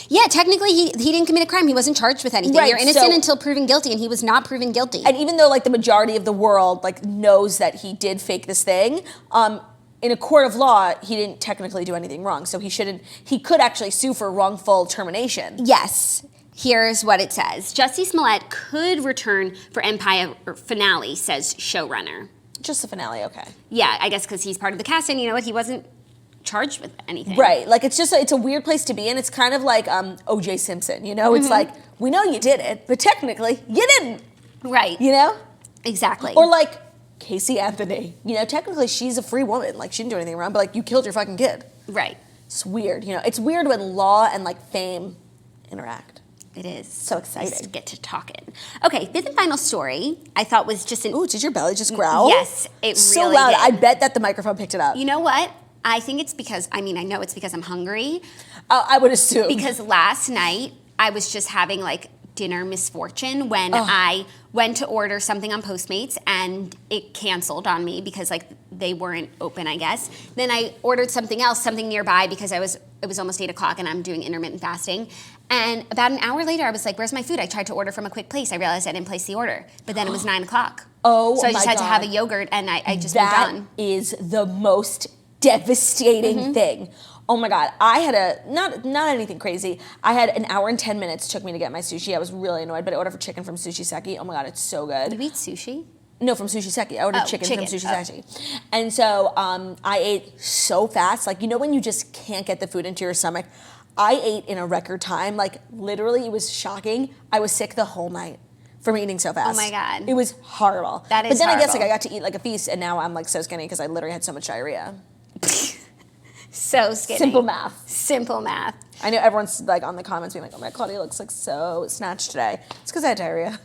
Yeah, technically he didn't commit a crime. He wasn't charged with anything. Right, you're innocent until proven guilty, and he was not proven guilty. And even though like the majority of the world like knows that he did fake this thing, in a court of law, he didn't technically do anything wrong. So he could actually sue for wrongful termination. Yes. Here's what it says. Jussie Smollett could return for Empire finale, says showrunner. Just the finale, okay. Yeah, I guess because he's part of the cast, and you know what? He wasn't charged with anything. Right. Like, it's a weird place to be in. It's kind of like O.J. Simpson, you know? It's like, we know you did it, but technically, you didn't. Right. You know? Exactly. Or like Casey Anthony. You know, technically, she's a free woman. Like, she didn't do anything wrong, but like, you killed your fucking kid. Right. It's weird, you know? It's weird when law and like fame interact. It is. So exciting. Nice to get to talking. Okay, fifth and final story I thought was just an... Ooh, did your belly just growl? Yes, it so really loud. did. I bet that the microphone picked it up. You know what? I think it's because, I know it's because I'm hungry. I would assume. Because last night, I was just having like dinner misfortune when I went to order something on Postmates and it canceled on me because like they weren't open, I guess. Then I ordered something else, something nearby because it was almost 8 o'clock and I'm doing intermittent fasting. And about an hour later, I was like, where's my food? I tried to order from a quick place. I realized I didn't place the order. But then it was 9 o'clock. Oh, so I just my had God. to have a yogurt and I just moved on. That is the most devastating thing. Oh my God, I had not anything crazy. I had an hour and 10 minutes took me to get my sushi. I was really annoyed, but I ordered for chicken from Sushi Seki. Oh my God, it's so good. You eat sushi? No, from Sushi Seki. I ordered chicken from Sushi Seki. And so I ate so fast. Like, you know when you just can't get the food into your stomach? I ate in a record time. Like, literally, it was shocking. I was sick the whole night from eating so fast. Oh my God. It was horrible. That is But then horrible. I guess like I got to eat like a feast, and now I'm like so skinny because I literally had so much diarrhea. So skinny. Simple math. Simple math. I know everyone's like on the comments being like, oh my God, Claudia looks like so snatched today. It's because I had diarrhea.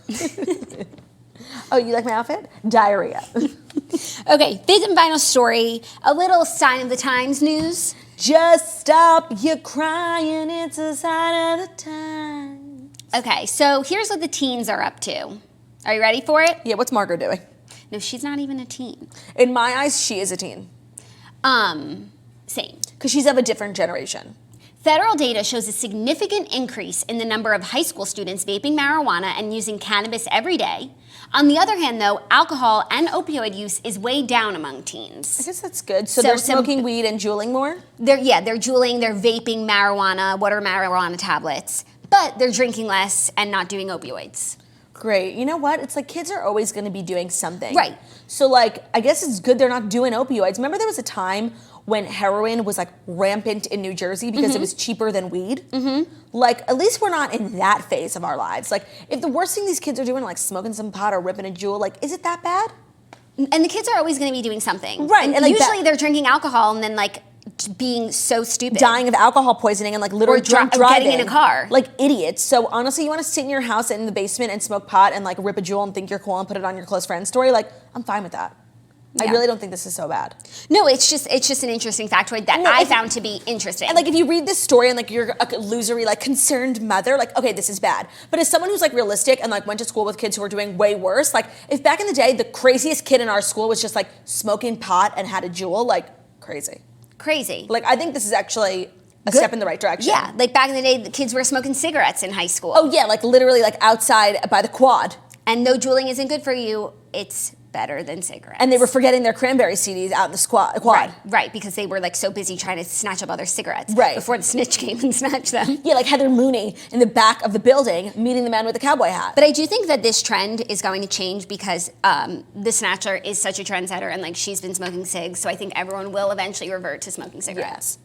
Oh, you like my outfit? Diarrhea. Okay, fifth and final story. A little sign of the times news. Just stop your crying, it's a sign of the times. Okay, so here's what the teens are up to. Are you ready for it? Yeah, what's Margaret doing? No, she's not even a teen. In my eyes, she is a teen. Same. Because she's of a different generation. Federal data shows a significant increase in the number of high school students vaping marijuana and using cannabis every day. On the other hand, though, alcohol and opioid use is way down among I teens. guess that's good. So So they're some- smoking weed and juuling more? They're juuling, they're vaping marijuana, what are marijuana tablets, but they're drinking less and not doing opioids. Great. You know what? It's like kids are always going to be doing something. Right. So like, I guess it's good they're not doing opioids. Remember there was a time when heroin was like rampant in New Jersey because it was cheaper than weed? Like, at least we're not in that phase of our lives. Like, if the worst thing these kids are doing, like smoking some pot or ripping a jewel, like, is it that bad? And the kids are always going to be doing something. Right, And and like usually that- they're drinking alcohol and then like being so stupid. Dying of alcohol poisoning and like literally Or drunk or driving. getting in a car. Like idiots. So honestly, you want to sit in your house in the basement and smoke pot and like rip a jewel and think you're cool and put it on your close friend's story? Like, I'm fine with that. I Yeah. really don't think this is so bad. No, it's just an interesting factoid that Well, I if- found to be interesting. And like if you read this story and like you're a losery, like concerned mother, like okay, this is bad. But as someone who's like realistic and like went to school with kids who were doing way worse, like if back in the day the craziest kid in our school was just like smoking pot and had a jewel, like crazy. Crazy. Like I think this is actually a Good. step in the right direction. Yeah, like back in the day, the kids were smoking cigarettes in high school. Oh yeah, like literally like outside by the quad. And though juuling isn't good for you, it's better than cigarettes. And they were forgetting their cranberry CDs out in the quad. Right, because they were like so busy trying to snatch up other cigarettes. Right. Before the snitch came and snatched them. Yeah, like Heather Mooney in the back of the building meeting the man with the cowboy hat. But I do think that this trend is going to change because the snatcher is such a trendsetter and like she's been smoking cigs, so I think everyone will eventually revert to smoking cigarettes.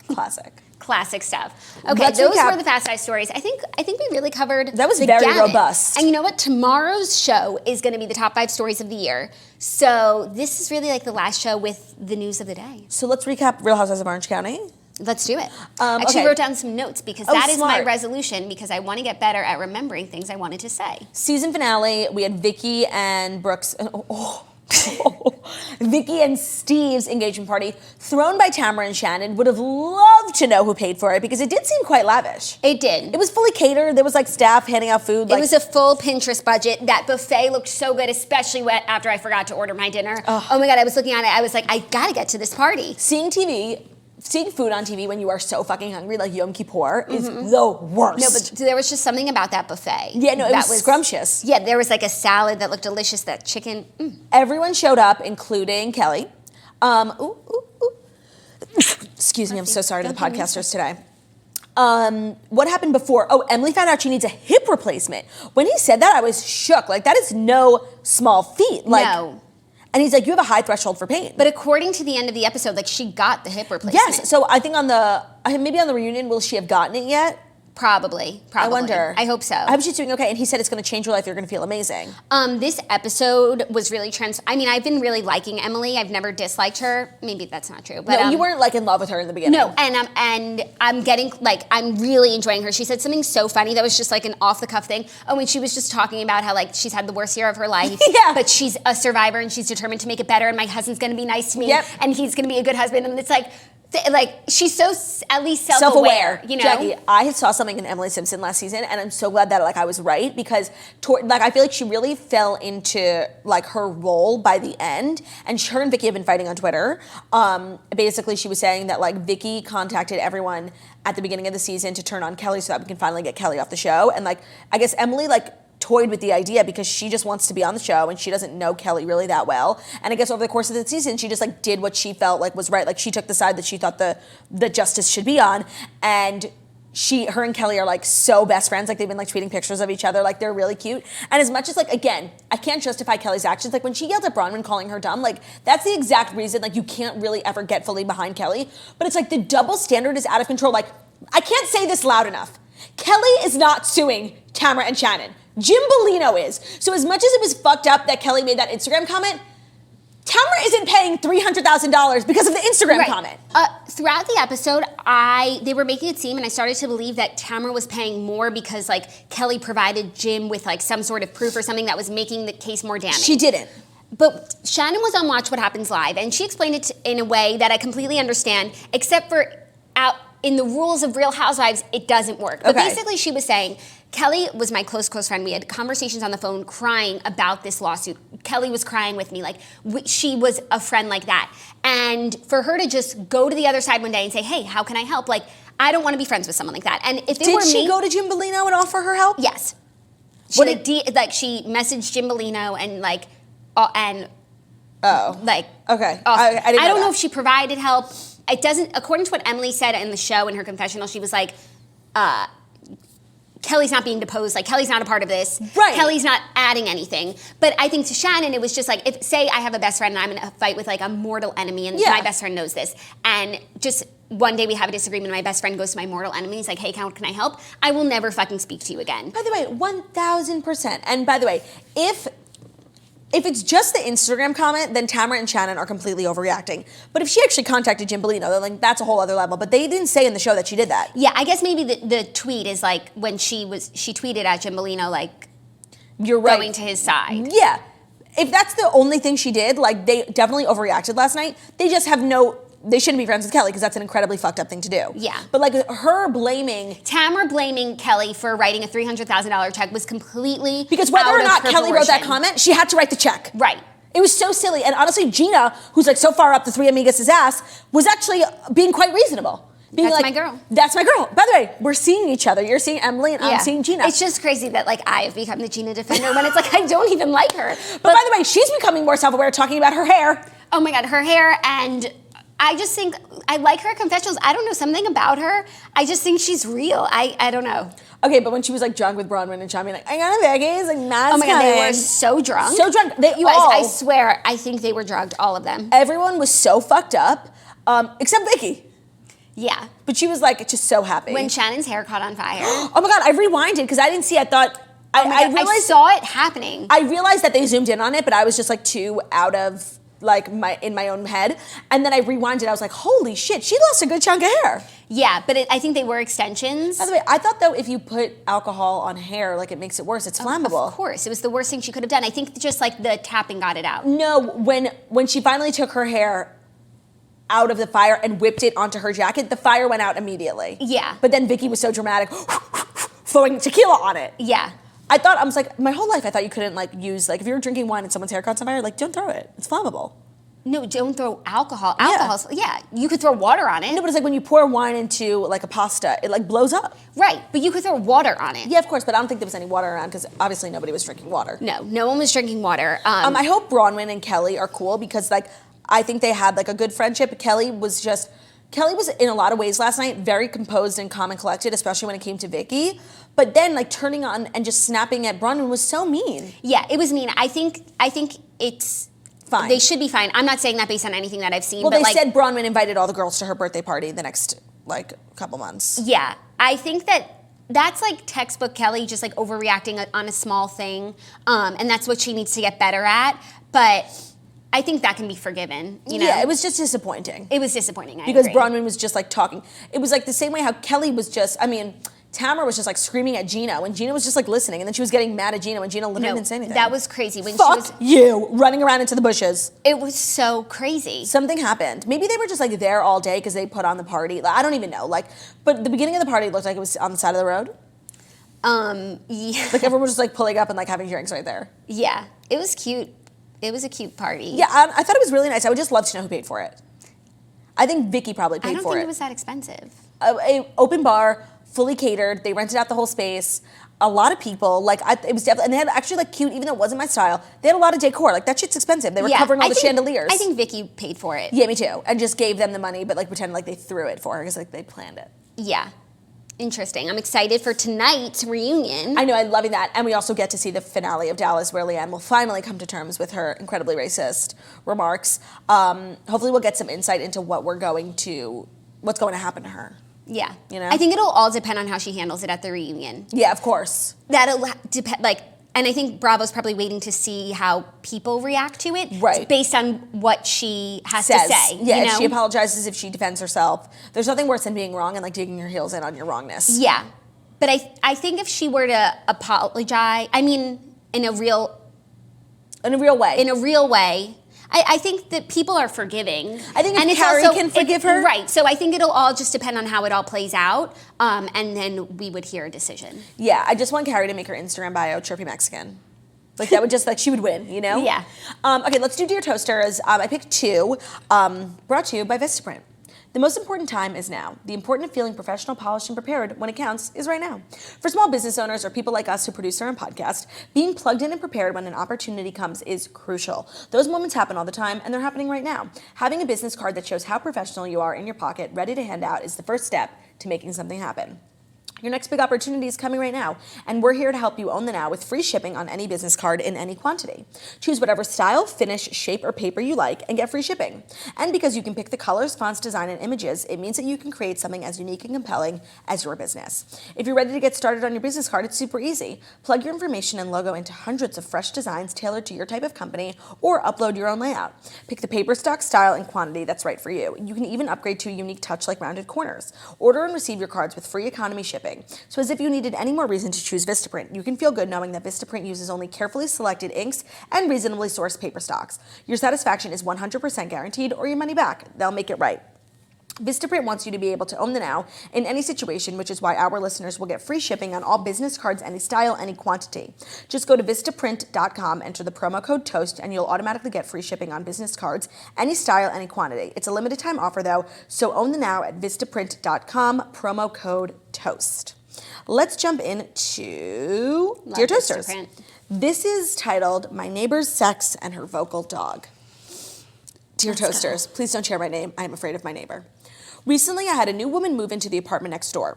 Classic. Classic stuff. Okay, Let's those recap. were the Fast Five stories. I think we really covered That was the very gamut. robust. And you know what? Tomorrow's show is going to be the top 5 stories of the year. So this is really like the last show with the news of the day. So let's recap Real Housewives of Orange County. Let's do it. Okay. I actually wrote down some notes because Oh, that is my smart. resolution because I want to get better at remembering things I wanted to say. Season finale, we had Vicky and Brooks. Vicky and Steve's engagement party, thrown by Tamara and Shannon. Would have loved to know who paid for it because it did seem quite lavish. It did. It was fully catered. There was like staff handing out food. It was a full Pinterest budget. That buffet looked so good, especially after I forgot to order my dinner. Oh my God, I was looking at it. I was like, I gotta get to this party. seeing food on TV when you are so fucking hungry, like Yom Kippur, is the worst. No, but there was just something about that buffet. Yeah, no, it that was scrumptious. Yeah, there was like a salad that looked delicious. That chicken. Everyone showed up, including Kelly. Excuse me, I'm so sorry to the podcasters today. What happened before? Oh, Emily found out she needs a hip replacement. When he said that, I was shook. Like, that is no small feat. Like, No. And he's like, you have a high threshold for pain. But according to the end of the episode, like she got the hip replacement. Yes, so I think maybe on the reunion, will she have gotten it yet? Probably. I wonder. I hope so. I hope she's doing okay. And he said it's going to change your life. You're going to feel amazing. This episode was really I mean, I've been really liking Emily. I've never disliked her. Maybe that's not true. But No, you weren't like in love with her in the beginning. No, and I'm getting like I'm really enjoying her. She said something so funny that was just like an off the cuff thing. Oh, and she was just talking about how like she's had the worst year of her life. Yeah. But she's a survivor and she's determined to make it better. And my husband's going to be nice to me. Yep. And he's going to be a good husband. And it's like she's so at least self-aware. You know. Jackie, I saw something in Emily Simpson last season, and I'm so glad that like I was right because I feel like she really fell into like her role by the end, and her and Vicky have been fighting on Twitter. Basically, she was saying that like Vicky contacted everyone at the beginning of the season to turn on Kelly so that we can finally get Kelly off the show, and like I guess Emily like toyed with the idea because she just wants to be on the show and she doesn't know Kelly really that well. And I guess over the course of the season, she just like did what she felt like was right. Like she took the side that she thought the justice should be on, and her and Kelly are like so best friends. Like they've been like tweeting pictures of each other. Like they're really cute. And as much as like, again, I can't justify Kelly's actions. Like when she yelled at Bronwyn calling her dumb, like that's the exact reason like you can't really ever get fully behind Kelly. But it's like the double standard is out of control. Like I can't say this loud enough. Kelly is not suing Tamara and Shannon. Jim Bellino is. So as much as it was fucked up that Kelly made that Instagram comment, Tamara isn't paying $300,000 because of the Instagram comment. Throughout the episode, they were making it seem, and I started to believe that Tamara was paying more because like Kelly provided Jim with like some sort of proof or something that was making the case more damning. She didn't. But Shannon was on Watch What Happens Live, and she explained it in a way that I completely understand, except for in the rules of Real Housewives, it doesn't work. But basically she was saying, Kelly was my close friend. We had conversations on the phone crying about this lawsuit. Kelly was crying with me. Like, she was a friend like that. And for her to just go to the other side one day and say, hey, how can I help? Like, I don't want to be friends with someone like that. And if it were me... Did she go to Jim Bellino and offer her help? Yes. She messaged Jim Bellino and like, okay. I don't know if she provided help. It doesn't, according to what Emily said in the show in her confessional, she was like, Kelly's not being deposed, like Kelly's not a part of this. Right. Kelly's not adding anything. But I think to Shannon, it was just like, if say I have a best friend and I'm in a fight with like a mortal enemy and my best friend knows this, and just one day we have a disagreement and my best friend goes to my mortal enemy, he's like, hey, how can I help? I will never fucking speak to you again. By the way, 1,000%. And by the way, if it's just the Instagram comment, then Tamara and Shannon are completely overreacting. But if she actually contacted Jim Bellino, then like that's a whole other level. But they didn't say in the show that she did that. Yeah, I guess maybe the tweet is like when she tweeted at Jim Bellino like, you're right, going to his side. Yeah. If that's the only thing she did, like they definitely overreacted last night. They just have they shouldn't be friends with Kelly because that's an incredibly fucked up thing to do. Yeah. But like Tamara blaming Kelly for writing a $300,000 check was completely because whether or not Kelly wrote that comment, she had to write the check. Right. It was so silly. And honestly, Gina, who's like so far up the Three Amigas' ass, was actually being quite reasonable. That's my girl. That's my girl. By the way, we're seeing each other. You're seeing Emily and I'm seeing Gina. It's just crazy that like I have become the Gina defender when it's like I don't even like her. But by the way, she's becoming more self-aware talking about her hair. Oh my God, her hair, and I just think, I like her confessionals. I don't know, something about her. I just think she's real. I don't know. Okay, but when she was like drunk with Bronwyn and Sean being like, I got a Vegas, like that's oh my God, they were so drunk. So drunk. You guys, I swear, I think they were drugged, all of them. Everyone was so fucked up, except Vicky. Yeah. But she was like just so happy. When Shannon's hair caught on fire. Oh my God, I rewinded because I didn't see, I thought, I realized, I saw it happening. I realized that they zoomed in on it, but I was just like too out of like in my own head. And then I rewinded, I was like, holy shit, she lost a good chunk of hair. Yeah, but I think they were extensions. By the way, I thought though if you put alcohol on hair, like it makes it worse. It's flammable. Of course, it was the worst thing she could have done. I think just like the tapping got it out. No, when she finally took her hair out of the fire and whipped it onto her jacket, the fire went out immediately. Yeah. But then Vicky was so dramatic, throwing tequila on it. Yeah. I was like, my whole life I thought you couldn't like use, like if you were drinking wine and someone's hair caught on fire, like don't throw it. It's flammable. No, don't throw alcohol. Yeah, you could throw water on it. No, but it's like when you pour wine into like a pasta, it like blows up. Right, but you could throw water on it. Yeah, of course, but I don't think there was any water around because obviously nobody was drinking water. No one was drinking water. I hope Bronwyn and Kelly are cool because like I think they had like a good friendship. Kelly was in a lot of ways last night very composed and calm and collected, especially when it came to Vicky. But then like turning on and just snapping at Bronwyn was so mean. Yeah, it was mean. I think it's fine. They should be fine. I'm not saying that based on anything that I've seen. Well, but they said Bronwyn invited all the girls to her birthday party the next like couple months. Yeah, I think that's like textbook Kelly, just like overreacting on a small thing, and that's what she needs to get better at. But I think that can be forgiven, you know? Yeah, it was just disappointing. It was disappointing, I because agree. Bronwyn was just like talking. It was like the same way how Kelly was just, Tamara was just like screaming at Gina when Gina was just like listening, and then she was getting mad at Gina when Gina literally didn't say anything. That was crazy. When Fuck you, running around into the bushes. It was so crazy. Something happened. Maybe they were just like there all day because they put on the party. Like, I don't even know. Like, but the beginning of the party looked like it was on the side of the road. Yeah. Like everyone was just like pulling up and like having drinks right there. Yeah, it was cute. It was a cute party. Yeah, I thought it was really nice. I would just love to know who paid for it. I think Vicky probably paid for it. I don't think it was that expensive. A open bar, fully catered. They rented out the whole space. a lot of people, like, it was definitely, and they had actually, like, cute, even though it wasn't my style, they had a lot of decor. Like, that shit's expensive. They were covering all the chandeliers. I think Vicky paid for it. Yeah, me too. And just gave them the money, but, like, pretended like they threw it for her because, like, they planned it. Yeah. Interesting. I'm excited for tonight's reunion. I know, I'm loving that. And we also get to see the finale of Dallas where Leanne will finally come to terms with her incredibly racist remarks. Hopefully we'll get some insight into what's going to happen to her. Yeah. You know? I think it'll all depend on how she handles it at the reunion. Yeah, of course. That'll depend, like, and I think Bravo's probably waiting to see how people react to it. Right. Based on what she has to say. Yeah, you know? if she apologizes, if she defends herself. There's nothing worse than being wrong and, like, digging your heels in on your wrongness. Yeah. But I think if she were to apologize, I mean, in a real way, I think that people are forgiving. I think if Carrie can forgive her. Right. So I think it'll all just depend on how it all plays out. And then we would hear a decision. Yeah, I just want Carrie to make her Instagram bio Chirpy Mexican. Like, that would just, like, she would win, you know? Yeah. Okay, let's do Dear Toasters. I picked 2, brought to you by Vistaprint. The most important time is now. The important of feeling professional, polished, and prepared when it counts is right now. For small business owners or people like us who produce our own podcast, being plugged in and prepared when an opportunity comes is crucial. Those moments happen all the time, and they're happening right now. Having a business card that shows how professional you are in your pocket, ready to hand out, is the first step to making something happen. Your next big opportunity is coming right now, and we're here to help you own the now with free shipping on any business card in any quantity. Choose whatever style, finish, shape, or paper you like and get free shipping. And because you can pick the colors, fonts, design, and images, it means that you can create something as unique and compelling as your business. If you're ready to get started on your business card, it's super easy. Plug your information and logo into hundreds of fresh designs tailored to your type of company, or upload your own layout. Pick the paper stock, style, and quantity that's right for you. You can even upgrade to a unique touch like rounded corners. Order and receive your cards with free economy shipping. So as if you needed any more reason to choose Vistaprint, you can feel good knowing that Vistaprint uses only carefully selected inks and reasonably sourced paper stocks. Your satisfaction is 100% guaranteed, or your money back. They'll make it right. Vistaprint wants you to be able to own the now in any situation, which is why our listeners will get free shipping on all business cards, any style, any quantity. Just go to Vistaprint.com, enter the promo code TOAST, and you'll automatically get free shipping on business cards, any style, any quantity. It's a limited time offer though, so own the now at Vistaprint.com, promo code TOAST. Let's jump into Dear Toasters. Vistaprint. This is titled My Neighbor's Sex and Her Vocal Dog. Dear Toasters, please don't share my name. I am afraid of my neighbor. Recently, I had a new woman move into the apartment next door.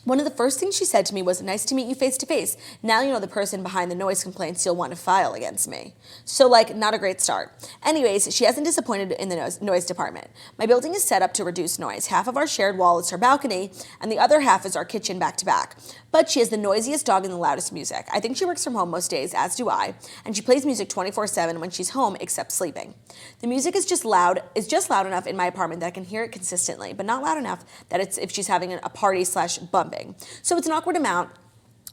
One of the first things she said to me was, "Nice to meet you face to face. Now you know the person behind the noise complaints you'll want to file against me." So, like, not a great start. Anyways, she hasn't disappointed in the noise department. My building is set up to reduce noise. Half of our shared wall is her balcony, and the other half is our kitchen back to back. But she has the noisiest dog and the loudest music. I think she works from home most days, as do I, and she plays music 24/7 when she's home, except sleeping. The music is just loud enough in my apartment that I can hear it consistently, but not loud enough that it's if she's having a party/bumping. So it's an awkward amount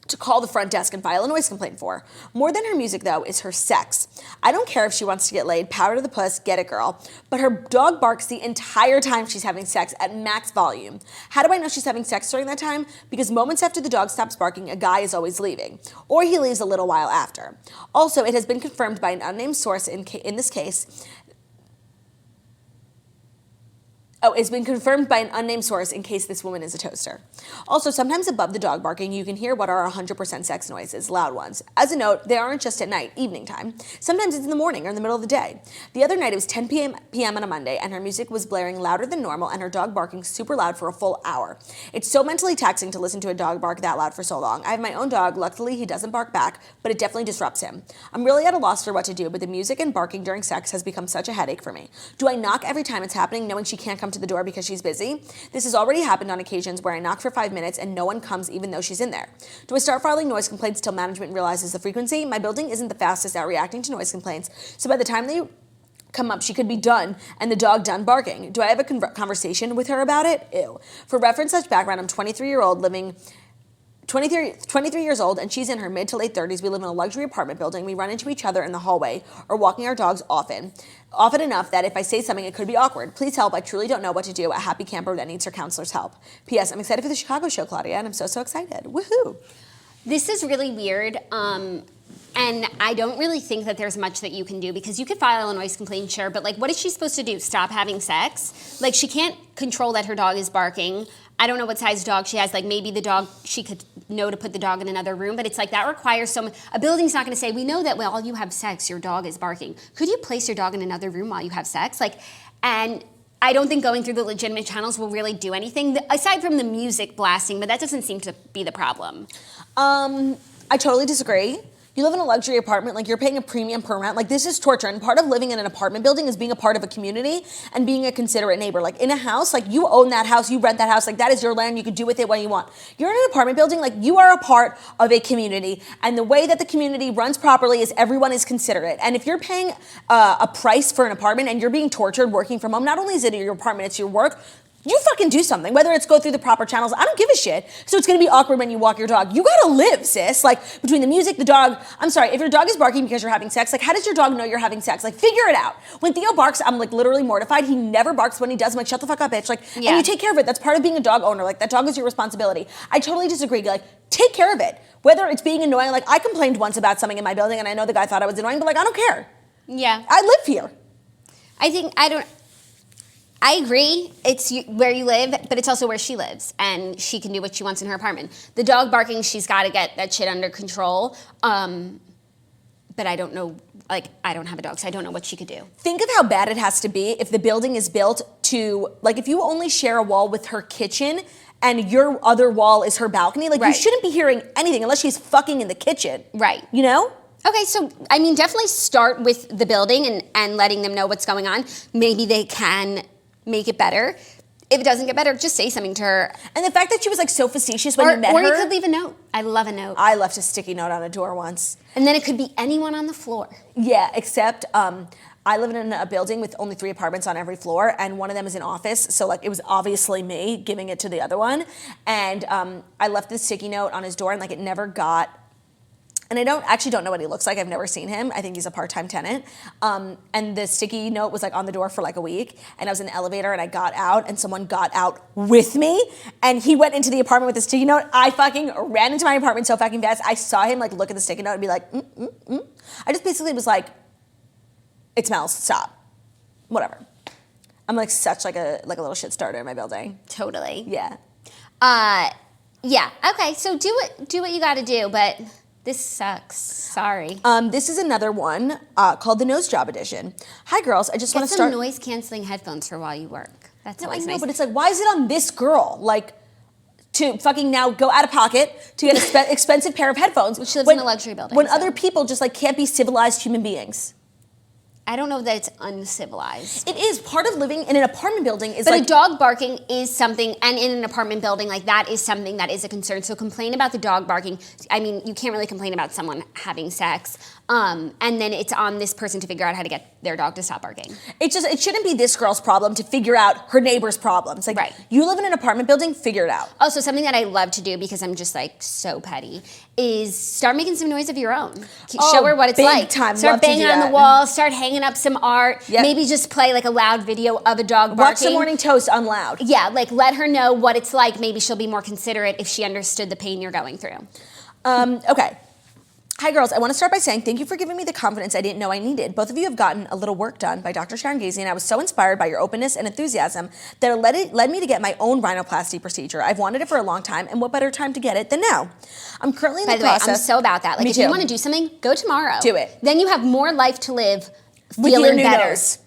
to call the front desk and file a noise complaint for. More than her music, though, is her sex. I don't care if she wants to get laid, powder to the puss, get it, girl. But her dog barks the entire time she's having sex at max volume. How do I know she's having sex during that time? Because moments after the dog stops barking, a guy is always leaving. Or he leaves a little while after. Also, it has been confirmed by an unnamed source in this case. It's been confirmed by an unnamed source in case this woman is a toaster. Also, sometimes above the dog barking, you can hear what are 100% sex noises, loud ones. As a note, they aren't just at night, evening time. Sometimes it's in the morning or in the middle of the day. The other night, it was 10 p.m. on a Monday, and her music was blaring louder than normal, and her dog barking super loud for a full hour. It's so mentally taxing to listen to a dog bark that loud for so long. I have my own dog. Luckily, he doesn't bark back, but it definitely disrupts him. I'm really at a loss for what to do, but the music and barking during sex has become such a headache for me. Do I knock every time it's happening, knowing she can't come to the door because she's busy? This has already happened on occasions where I knock for 5 minutes and no one comes even though she's in there. Do I start filing noise complaints till management realizes the frequency? My building isn't the fastest at reacting to noise complaints, so by the time they come up, she could be done and the dog done barking. Do I have a conversation with her about it? Ew. For reference such background, I'm 23 years old, and she's in her mid to late 30s. We live in a luxury apartment building. We run into each other in the hallway or walking our dogs often enough that if I say something, it could be awkward. Please help. I truly don't know what to do. A happy camper that needs her counselor's help. P.S. I'm excited for the Chicago show, Claudia, and I'm so excited. Woohoo! This is really weird. And I don't really think that there's much that you can do, because you could file a noise complaint, sure, but like, what is she supposed to do? Stop having sex? Like, she can't control that her dog is barking. I don't know what size dog she has. Like maybe the dog, she could know to put the dog in another room, but it's like that requires so much. A building's not going to say, we know that while you have sex, your dog is barking. Could you place your dog in another room while you have sex? Like, and I don't think going through the legitimate channels will really do anything aside from the music blasting, but that doesn't seem to be the problem. I totally disagree. You live in a luxury apartment, like you're paying a premium per rent. Like this is torture. And part of living in an apartment building is being a part of a community and being a considerate neighbor. Like in a house, like you own that house, you rent that house, like that is your land, you can do with it what you want. You're in an apartment building, like you are a part of a community. And the way that the community runs properly is everyone is considerate. And if you're paying a price for an apartment and you're being tortured working from home, not only is it your apartment, it's your work, you fucking do something, whether it's go through the proper channels. I don't give a shit. So it's gonna be awkward when you walk your dog. You gotta live, sis. Like between the music, the dog. I'm sorry, if your dog is barking because you're having sex, like how does your dog know you're having sex? Like figure it out. When Theo barks, I'm like literally mortified. He never barks. When he does, I'm like, shut the fuck up, bitch. Like, and you take care of it. That's part of being a dog owner. Like that dog is your responsibility. I totally disagree. Like take care of it. Whether it's being annoying, like I complained once about something in my building and I know the guy thought I was annoying, but like I don't care. Yeah. I live here. I agree, it's where you live, but it's also where she lives, and she can do what she wants in her apartment. The dog barking, she's got to get that shit under control, but I don't know, like, I don't have a dog, so I don't know what she could do. Think of how bad it has to be if the building is built to, like, if you only share a wall with her kitchen and your other wall is her balcony, like, you shouldn't be hearing anything unless she's fucking in the kitchen. Right. You know? Okay, so, I mean, definitely start with the building and letting them know what's going on. Maybe they can make it better. If it doesn't get better, just say something to her. And the fact that she was like so facetious when you met her. Or you could leave a note. I love a note. I left a sticky note on a door once. And then it could be anyone on the floor. Yeah, except I live in a building with only 3 apartments on every floor, and one of them is an office, so like it was obviously me giving it to the other one. And I left this sticky note on his door, and like it never got. And I don't know what he looks like. I've never seen him. I think he's a part-time tenant. And the sticky note was like on the door for like a week. And I was in the elevator and I got out and someone got out with me. And he went into the apartment with the sticky note. I fucking ran into my apartment so fucking fast. I saw him like look at the sticky note and be like, I just basically was like, it smells, stop. Whatever. I'm like such like a little shit starter in my building. Totally. Yeah. Yeah, okay, so do what you gotta do, but this sucks. Sorry. This is another one called the Nose Job Edition. Hi, girls. I just want to start. Get some noise-canceling headphones for while you work. That's No, I always know, nice. but it's like, why is it on this girl? Like, to fucking now go out of pocket to get an expensive pair of headphones. She lives in a luxury building. When other people just like can't be civilized human beings. I don't know that it's uncivilized. It is. Part of living in an apartment building is but like. a dog barking is something, and in an apartment building, like that is something that is a concern. So complain about the dog barking. I mean, you can't really complain about someone having sex. And then it's on this person to figure out how to get their dog to stop barking. It shouldn't be this girl's problem to figure out her neighbor's problems. Like, right. You live in an apartment building, figure it out. Also, something that I love to do because I'm just like so petty is start making some noise of your own. Show her what it's big like. Time. Start Love to banging do on the that. wall. Start hanging up some art. Yep. Maybe just play like a loud video of a dog barking. Watch the Morning Toast on loud. Yeah, like let her know what it's like. Maybe she'll be more considerate if she understood the pain you're going through. Okay. Hi, girls. I want to start by saying thank you for giving me the confidence I didn't know I needed. Both of you have gotten a little work done by Dr. Sharon Gazy, and I was so inspired by your openness and enthusiasm that it led me to get my own rhinoplasty procedure. I've wanted it for a long time, and what better time to get it than now? I'm currently in the process. By the way, I'm so about that. Like, Me if too. you want to do something, go tomorrow. Do it. Then you have more life to live With your feeling new better. nose.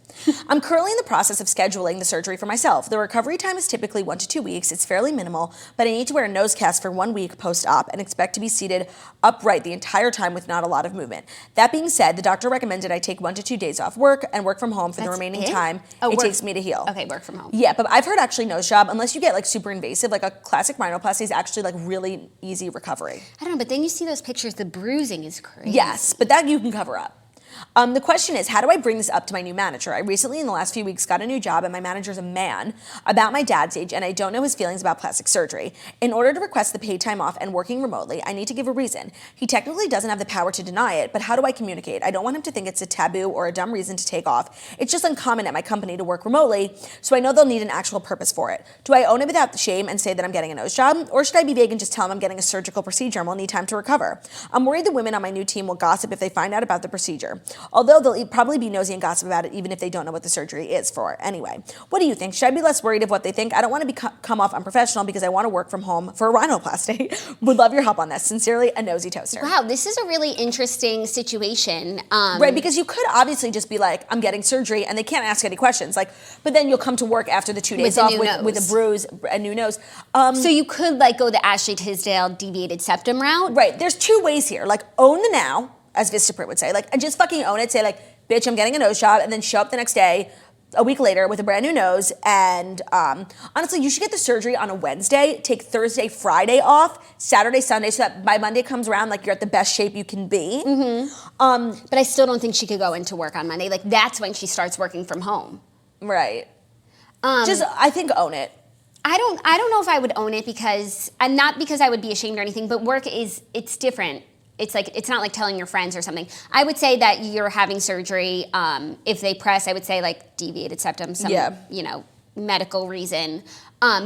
I'm currently in the process of scheduling the surgery for myself. The recovery time is typically 1 to 2 weeks. It's fairly minimal, but I need to wear a nose cast for 1 week post-op and expect to be seated upright the entire time with not a lot of movement. That being said, the doctor recommended I take 1 to 2 days off work and work from home for the That's remaining it? time Oh, it work- takes me to heal. Okay, work from home. Yeah, but I've heard actually nose job, unless you get like super invasive, like a classic rhinoplasty is actually like really easy recovery. I don't know, but then you see those pictures, the bruising is crazy. Yes, but that you can cover up. The question is, how do I bring this up to my new manager? I recently, in the last few weeks, got a new job, and my manager's a man about my dad's age, and I don't know his feelings about plastic surgery. In order to request the paid time off and working remotely, I need to give a reason. He technically doesn't have the power to deny it, but how do I communicate? I don't want him to think it's a taboo or a dumb reason to take off. It's just uncommon at my company to work remotely, so I know they'll need an actual purpose for it. Do I own it without the shame and say that I'm getting a nose job, or should I be vague and just tell him I'm getting a surgical procedure and will need time to recover? I'm worried the women on my new team will gossip if they find out about the procedure. Although they'll probably be nosy and gossip about it even if they don't know what the surgery is for. Anyway, what do you think? Should I be less worried of what they think? I don't want to come off unprofessional because I want to work from home for a rhinoplasty. Would love your help on this. Sincerely, a nosy toaster. Wow, this is a really interesting situation. Right, because you could obviously just be like, I'm getting surgery, and they can't ask any questions. Like, but then you'll come to work after the 2 days off with a bruise, a new nose. So you could like go the Ashley Tisdale deviated septum route. Right, there's 2 ways here. Like, own the now, as Vistaprint would say. Like, and just fucking own it. Say like, bitch, I'm getting a nose job, and then show up the next day, a week later, with a brand new nose. And honestly, you should get the surgery on a Wednesday, take Thursday, Friday off, Saturday, Sunday, so that by Monday comes around, like you're at the best shape you can be. But I still don't think she could go into work on Monday. Like that's when she starts working from home. Right. Just, I think, own it. I don't know if I would own it because, and not because I would be ashamed or anything, but work it's different. It's like, it's not like telling your friends or something. I would say that you're having surgery. If they press, I would say like deviated septum, some, medical reason.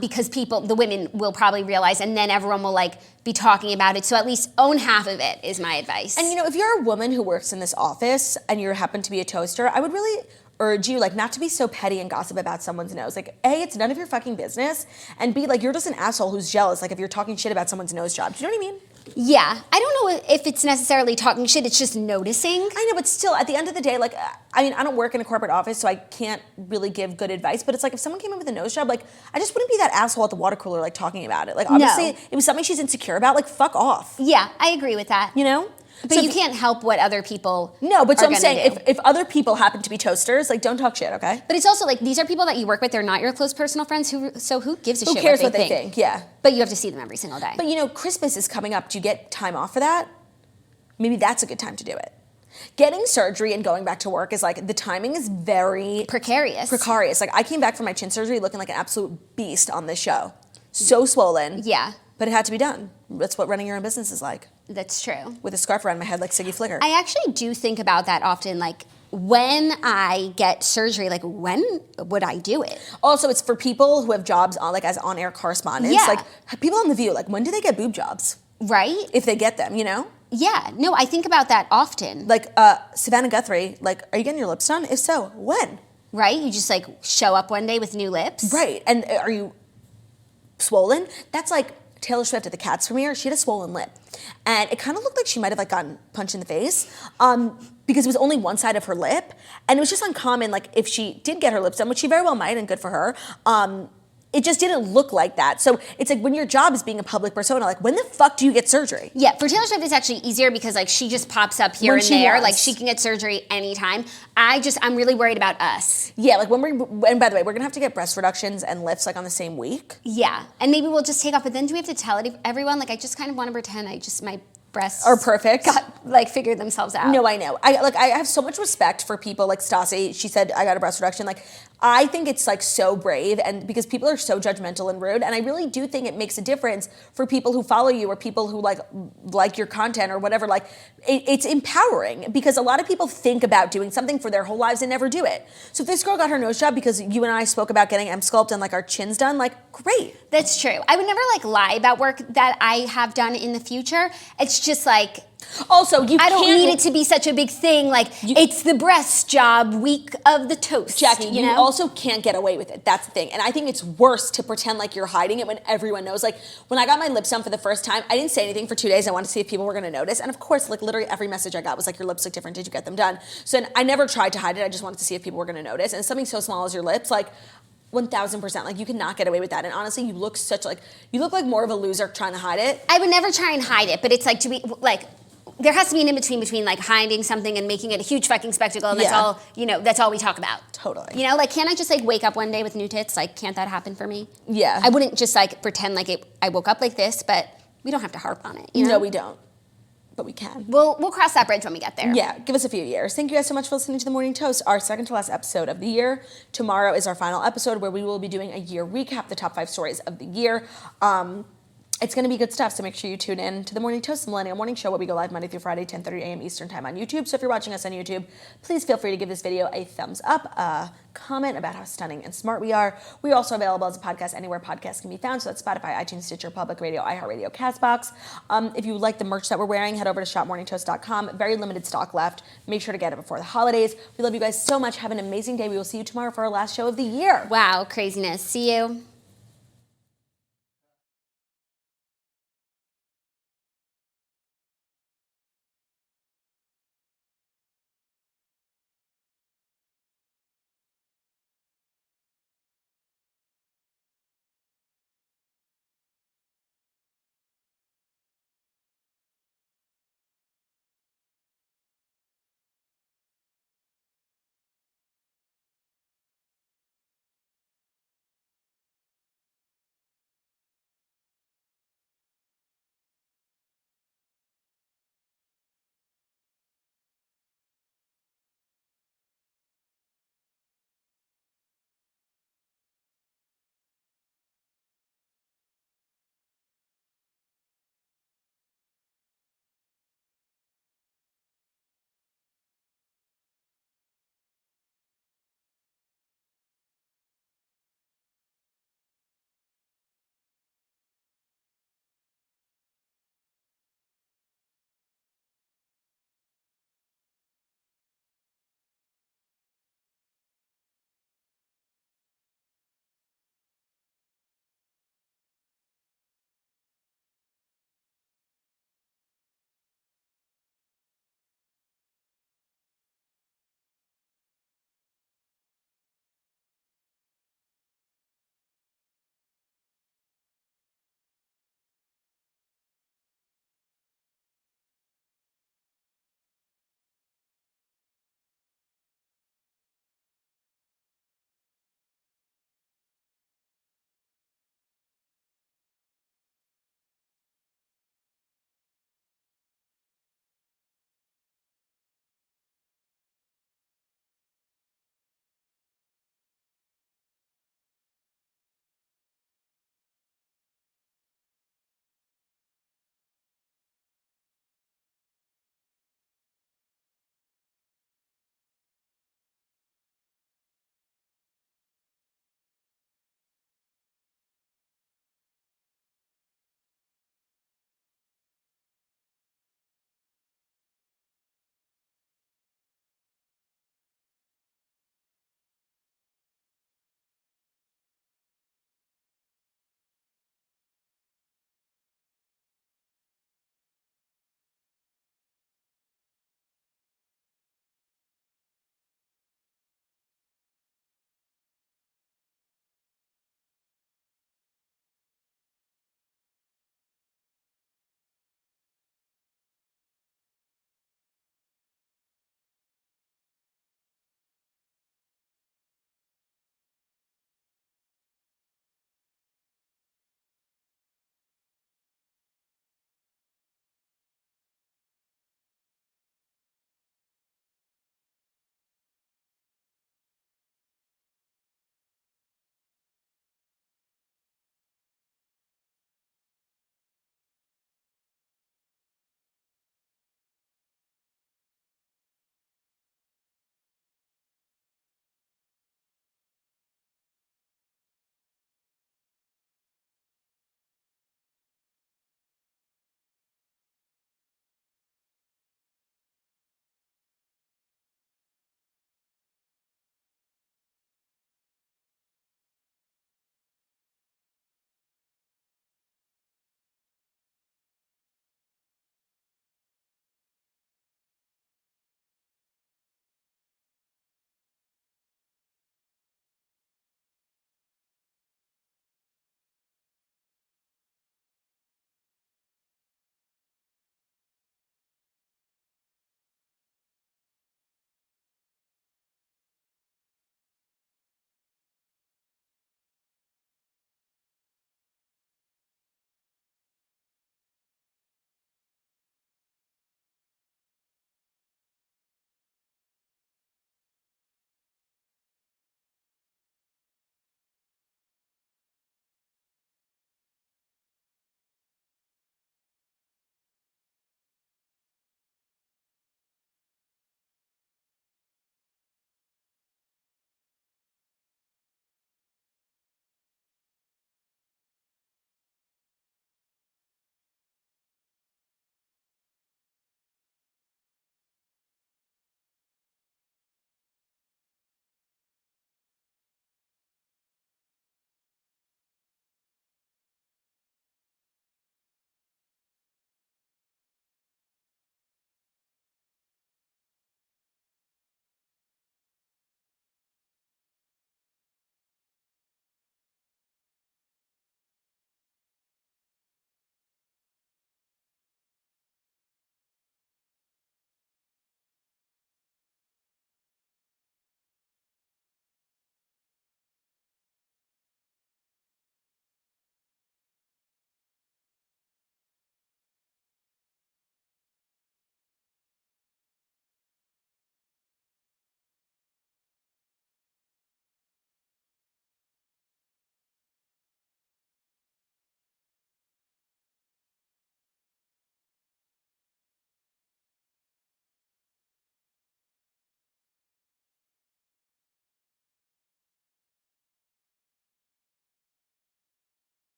Because the women will probably realize, and then everyone will like be talking about it. So at least own half of it is my advice. And if you're a woman who works in this office and you happen to be a toaster, I would really urge you like not to be so petty and gossip about someone's nose. Like, A, it's none of your fucking business, and B, like you're just an asshole who's jealous. Like if you're talking shit about someone's nose job, do you know what I mean? Yeah, I don't know if it's necessarily talking shit. It's just noticing. I know, but still, at the end of the day, like, I mean, I don't work in a corporate office, so I can't really give good advice. But it's like if someone came in with a nose job, like, I just wouldn't be that asshole at the water cooler, like talking about it. Like, obviously, it was something she's insecure about. Like, fuck off. Yeah, I agree with that. You know? But so you can't help what other people. No, but so I'm saying do. if other people happen to be toasters, like don't talk shit, okay? But it's also like these are people that you work with. They're not your close personal friends. So who gives a shit? Who cares what they think? Yeah. But you have to see them every single day. But Christmas is coming up. Do you get time off for that? Maybe that's a good time to do it. Getting surgery and going back to work is like the timing is very precarious. Like I came back from my chin surgery looking like an absolute beast on this show. So swollen. Yeah. But it had to be done. That's what running your own business is like. That's true. With a scarf around my head like Siggy Flicker. I actually do think about that often. Like when I get surgery, like when would I do it? Also, it's for people who have jobs on like as on-air correspondents. Yeah. Like people on The View, like when do they get boob jobs? Right. If they get them, Yeah. No, I think about that often. Like Savannah Guthrie, like, are you getting your lips done? If so, when? Right? You just like show up one day with new lips. Right. And are you swollen? That's like Taylor Swift at the Cats premiere. She had a swollen lip. And it kind of looked like she might have like gotten punched in the face because it was only one side of her lip. And it was just uncommon, like if she did get her lips done, which she very well might, and good for her, it just didn't look like that. So it's like when your job is being a public persona, like when the fuck do you get surgery? Yeah, for Taylor Swift it's actually easier because like she just pops up here and there. Wants. Like she can get surgery anytime. I'm really worried about us. Yeah, like and by the way, we're gonna have to get breast reductions and lifts like on the same week. Yeah, and maybe we'll just take off, but then do we have to tell everyone? Like I just kind of want to pretend my breasts are perfect. Figured themselves out. No, I know. I have so much respect for people like Stassi. She said I got a breast reduction. Like I think it's like so brave, and because people are so judgmental and rude, and I really do think it makes a difference for people who follow you or people who like your content or whatever. Like it's empowering because a lot of people think about doing something for their whole lives and never do it. So if this girl got her nose job because you and I spoke about getting M-sculpt and like our chins done, like great. That's true. I would never like lie about work that I have done in the future. It's just like. Also, I don't need it to be such a big thing. Like it's the breast job week of the toast. Jackie, you also can't get away with it. That's the thing. And I think it's worse to pretend like you're hiding it when everyone knows. Like when I got my lips done for the first time, I didn't say anything for 2 days. I wanted to see if people were going to notice. And of course, like literally every message I got was like, your lips look different. Did you get them done? So I never tried to hide it. I just wanted to see if people were going to notice. And something so small as your lips, like 1000%, like you cannot get away with that. And honestly, you look like more of a loser trying to hide it. I would never try and hide it, but it's like to be like. There has to be an in-between between like hiding something and making it a huge fucking spectacle and that's all, that's all we talk about. Totally. Like can't I just like wake up one day with new tits? Like can't that happen for me? Yeah. I wouldn't just like pretend like I woke up like this, but we don't have to harp on it. No, we don't. But we can. We'll cross that bridge when we get there. Yeah, give us a few years. Thank you guys so much for listening to The Morning Toast, our second to last episode of the year. Tomorrow is our final episode where we will be doing a year recap, the top 5 stories of the year. It's going to be good stuff, so make sure you tune in to the Morning Toast Millennial Morning Show, where we go live Monday through Friday, 10:30 a.m. Eastern Time on YouTube. So if you're watching us on YouTube, please feel free to give this video a thumbs up, a comment about how stunning and smart we are. We're also available as a podcast anywhere podcasts can be found, so that's Spotify, iTunes, Stitcher, Public Radio, iHeartRadio, CastBox. If you like the merch that we're wearing, head over to shopmorningtoast.com. Very limited stock left. Make sure to get it before the holidays. We love you guys so much. Have an amazing day. We will see you tomorrow for our last show of the year. Wow, craziness. See you.